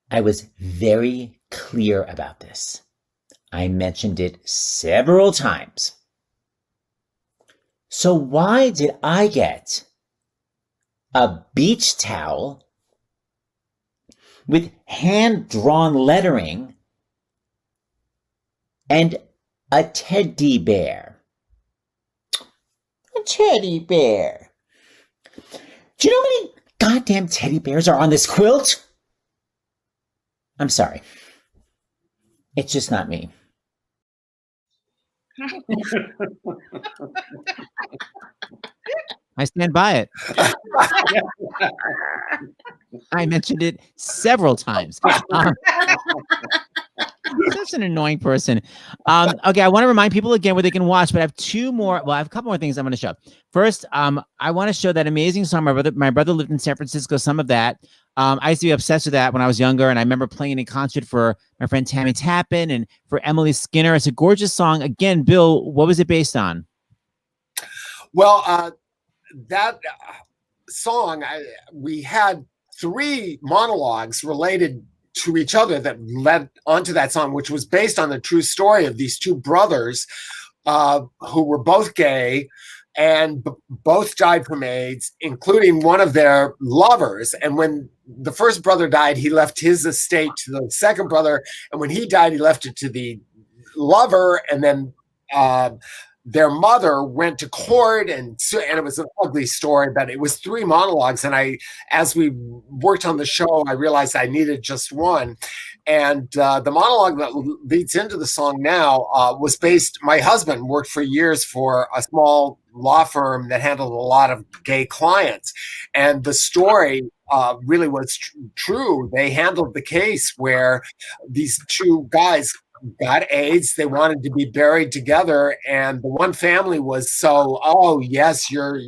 I was very clear about this. I mentioned it several times. So why did I get a beach towel with hand-drawn lettering and a teddy bear? A teddy bear. Do you know how many goddamn teddy bears are on this quilt? I'm sorry. It's just not me. I stand by it. I mentioned it several times. Such an annoying person. Okay, I want to remind people again where they can watch, but I have two more. Well, I have a couple more things I'm going to show. First, I want to show that amazing song. My brother lived in San Francisco. Some of that. I used to be obsessed with that when I was younger, and I remember playing in concert for my friend Tammy Tappan and for Emily Skinner. It's a gorgeous song. Again, Bill, what was it based on? Well, that song, we had 3 monologues related to each other that led onto that song, which was based on the true story of these 2 brothers who were both gay and both died from AIDS, including one of their lovers. And when the first brother died, he left his estate to the second brother. And when he died, he left it to the lover. And then their mother went to court, and it was an ugly story, but it was 3 monologues. And as we worked on the show, I realized I needed just one. And the monologue that leads into the song now was based, my husband worked for years for a small law firm that handled a lot of gay clients. And the story really was true. They handled the case where these 2 guys got AIDS. They wanted to be buried together, and the one family was so, oh yes, you're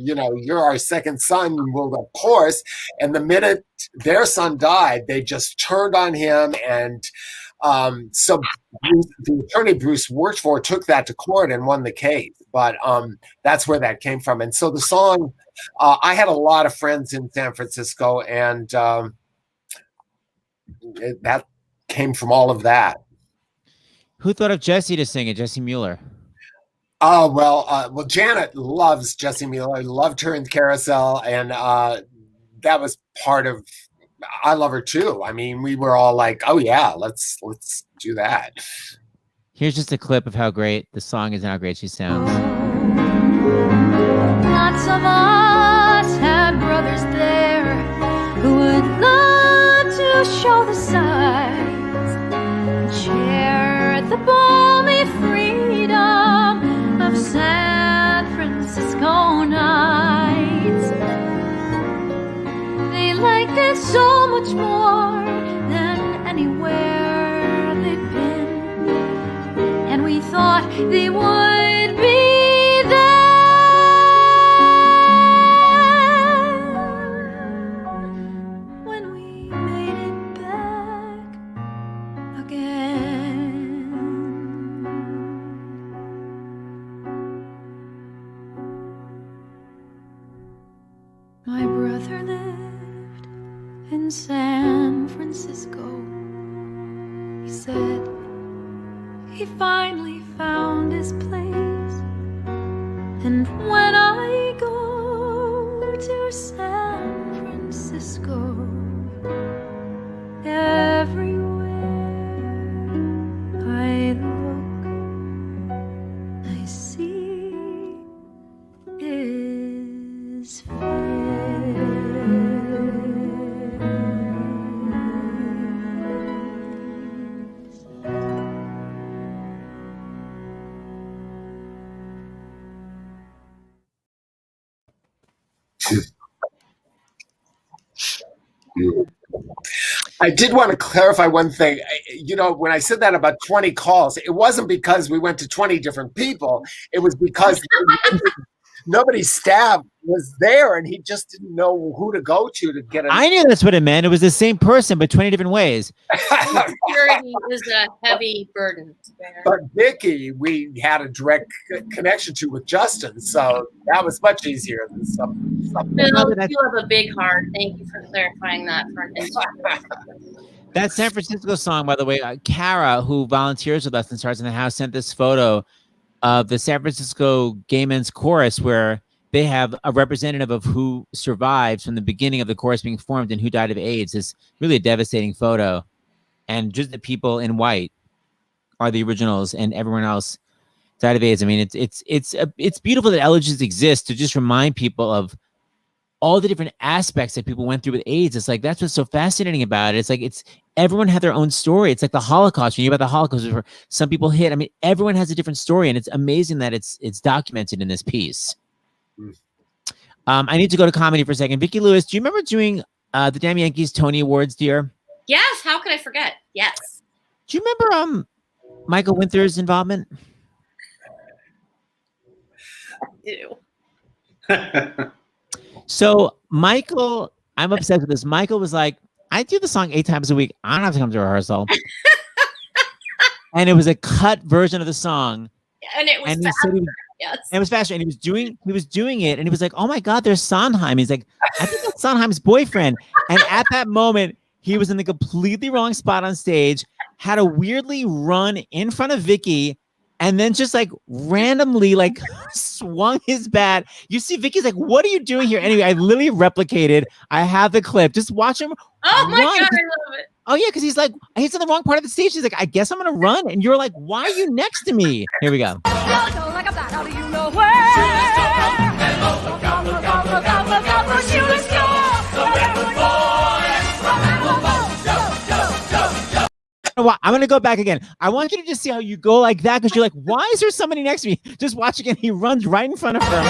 our second son. Well, of course. And the minute their son died, they just turned on him, and so the attorney Bruce worked for took that to court and won the case. But that's where that came from. And so the song, I had a lot of friends in San Francisco, and that came from all of that. Who thought of Jesse to sing it? Jesse Mueller. Oh, well, Janet loves Jesse Mueller. Loved her in Carousel, and that was part of. I love her too. I mean, we were all like, "Oh yeah, let's do that." Here's just a clip of how great the song is and how great she sounds. Lots of us had brothers there who would love to show the sights, share the balmy freedom of San Francisco nights. They liked it so much more than anywhere they'd been, and we thought they would be there when we made it back again. My brother lived he finally found his place. And when I go to San Francisco, everywhere I look, I see his I did want to clarify one thing. When I said that about 20 calls, it wasn't because we went to 20 different people. It was because nobody's staff was there and he just didn't know who to go to get it. I knew that's what it meant. It was the same person, but 20 different ways. Security is a heavy burden to bear. But Vicki, we had a direct connection to with Justin, so that was much easier than something. Bill, you have a big heart. Thank you for clarifying that for That San Francisco song, by the way, Kara, who volunteers with us and starts in the house, sent this photo of the San Francisco Gay Men's Chorus, where they have a representative of who survived from the beginning of the chorus being formed and who died of AIDS. It's really a devastating photo. And just the people in white are the originals, and everyone else died of AIDS. I mean, it's beautiful that Elegies exist to just remind people of all the different aspects that people went through with AIDS. It's like, that's what's so fascinating about it. It's like, everyone had their own story. It's like the Holocaust. When you hear about the Holocaust, where some people hit. I mean, everyone has a different story, and it's amazing that it's documented in this piece. I need to go to comedy for a second. Vicki Lewis, do you remember doing the Damn Yankees Tony Awards, dear? Yes. How could I forget? Yes. Do you remember Michael Winther's involvement? Ew. So Michael, I'm obsessed with this. Michael was like, I do the song 8 times a week. I don't have to come to rehearsal. And it was a cut version of the song. And it was yes. And it was faster. And he was doing it. And he was like, oh my God, there's Sondheim. He's like, I think that's Sondheim's boyfriend. And at that moment, he was in the completely wrong spot on stage, had a weirdly run in front of Vicki, and then just like randomly like swung his bat. You see Vicki's like, what are you doing here? Anyway, I literally replicated. I have the clip. Just watch him. Oh my God, I love it. Oh yeah, because he's like, he's in the wrong part of the stage. He's like, I guess I'm gonna run. And you're like, why are you next to me? Here we go. I'm going to go back again. I want you to just see how you go like that, because you're like, why is there somebody next to me? Just watch again. He runs right in front of her.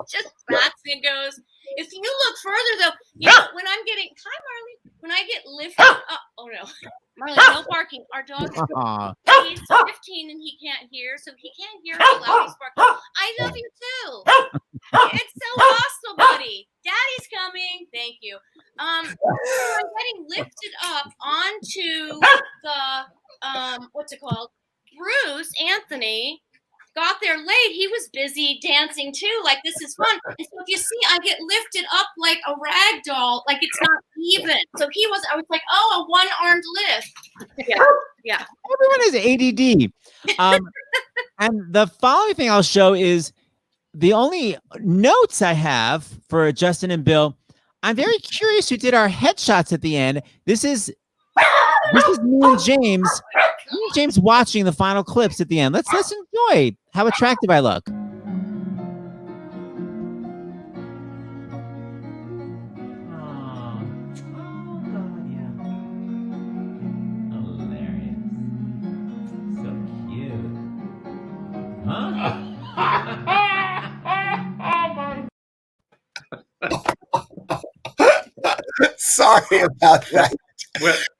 Just bats and goes. If you look further though, you know, when I'm getting when I get lifted up, oh no, Marley, no barking. Our dog is he's 15 and he can't hear, so he can't hear how loud he's barking. I love you too. It's so hostile, buddy. Daddy's coming. Thank you. I'm getting lifted up onto the what's it called? Bruce Anthony got there late. He was busy dancing too. Like, this is fun. And so if you see, I get lifted up like a rag doll. Like, it's not even. So I was like, oh, a one-armed lift. Yeah. Everyone has ADD. And the following thing I'll show is the only notes I have for Justin and Bill. I'm very curious who did our headshots at the end. This is me and James. Me and James watching the final clips at the end. Let's enjoy how attractive I look. Sorry about that.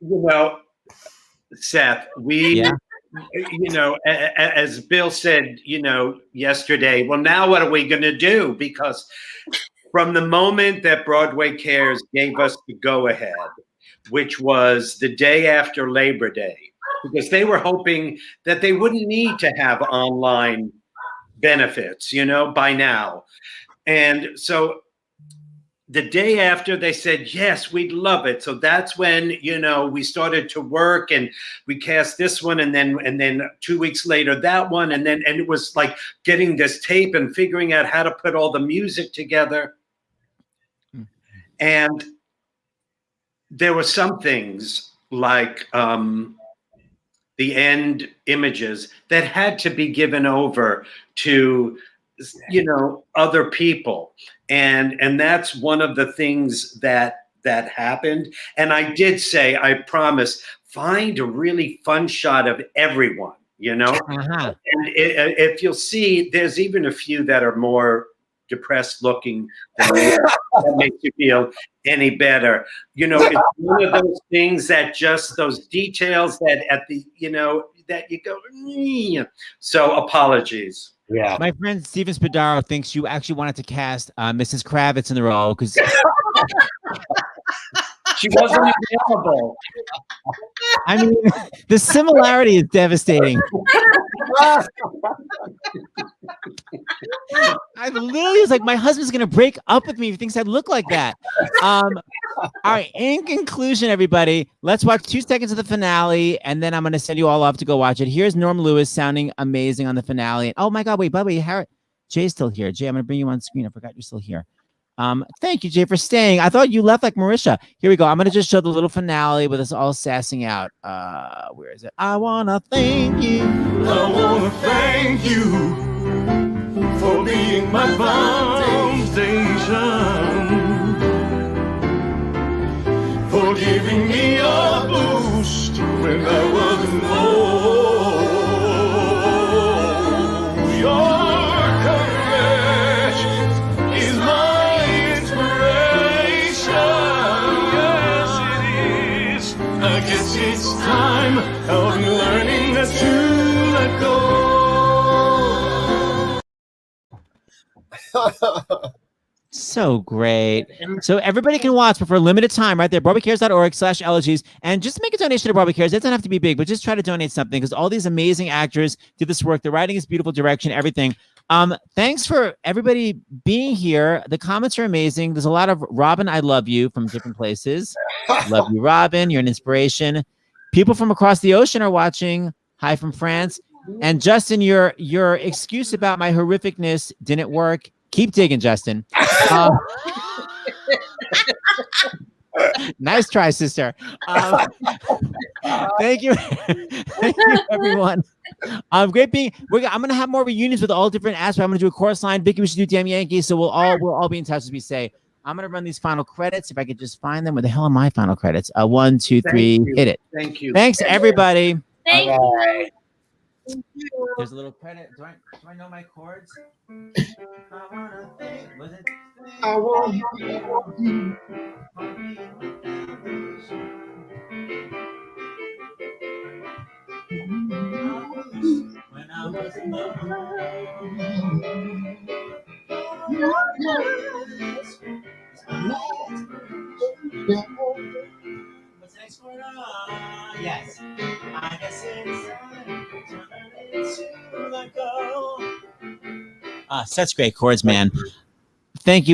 Well, Seth, as Bill said, yesterday, well, now what are we going to do? Because from the moment that Broadway Cares gave us the go-ahead, which was the day after Labor Day, because they were hoping that they wouldn't need to have online benefits, by now. And so the day after, they said, yes, we'd love it. So that's when, we started to work, and we cast this one, and then 2 weeks later that one, and it was like getting this tape and figuring out how to put all the music together. And there were some things like the end images that had to be given over to other people, and that's one of the things that happened. And I did say, I promise, find a really fun shot of everyone, Uh-huh. and if you'll see, there's even a few that are more depressed looking than me. That makes you feel any better. It's one of those things that just those details that at the that you go, so apologies. Yeah. My friend Steven Spadaro thinks you actually wanted to cast Mrs. Kravitz in the role because she wasn't available. I mean, the similarity is devastating. I literally was like, my husband's gonna break up with me if he thinks I look like that. All right. In conclusion, everybody, let's watch 2 seconds of the finale, and then I'm gonna send you all off to go watch it. Here's Norm Lewis sounding amazing on the finale. Oh my God! Wait, Bubby, Jay's still here. Jay, I'm gonna bring you on screen. I forgot you're still here. Thank you, Jay, for staying. I thought you left like Marisha. Here we go. I'm gonna just show the little finale with us all sassing out. Where is it? I wanna thank you. I wanna thank you for being my foundation, for giving me a boost when I wasn't low. Your courage is my inspiration. Yes, it is. I guess it's time of learning to let go. So great. So everybody can watch, but for a limited time, right there, BarbieCares.org/elegies. And just make a donation to Barbie Cares. It doesn't have to be big, but just try to donate something because all these amazing actors did this work. The writing is beautiful, direction, everything. Thanks for everybody being here. The comments are amazing. There's a lot of Robin, I love you from different places. Love you, Robin. You're an inspiration. People from across the ocean are watching. Hi from France. And Justin, your excuse about my horrificness didn't work. Keep digging, Justin. Nice try, sister. Thank you. Thank you, everyone. Great being. I'm gonna have more reunions with all different aspects. I'm gonna do a chorus line. Vicky, we should do Damn Yankees. So we'll all be in touch, as we say. I'm gonna run these final credits. If I could just find them. Where the hell are my final credits? 1, 2, 3. Hit it. Thank you. Thanks, everybody. Thank you. There's a little credit. Do I know my chords? I want you. When I was in love. What's next for yes. I guess it's time to let go. Such great chords, man. Thank you.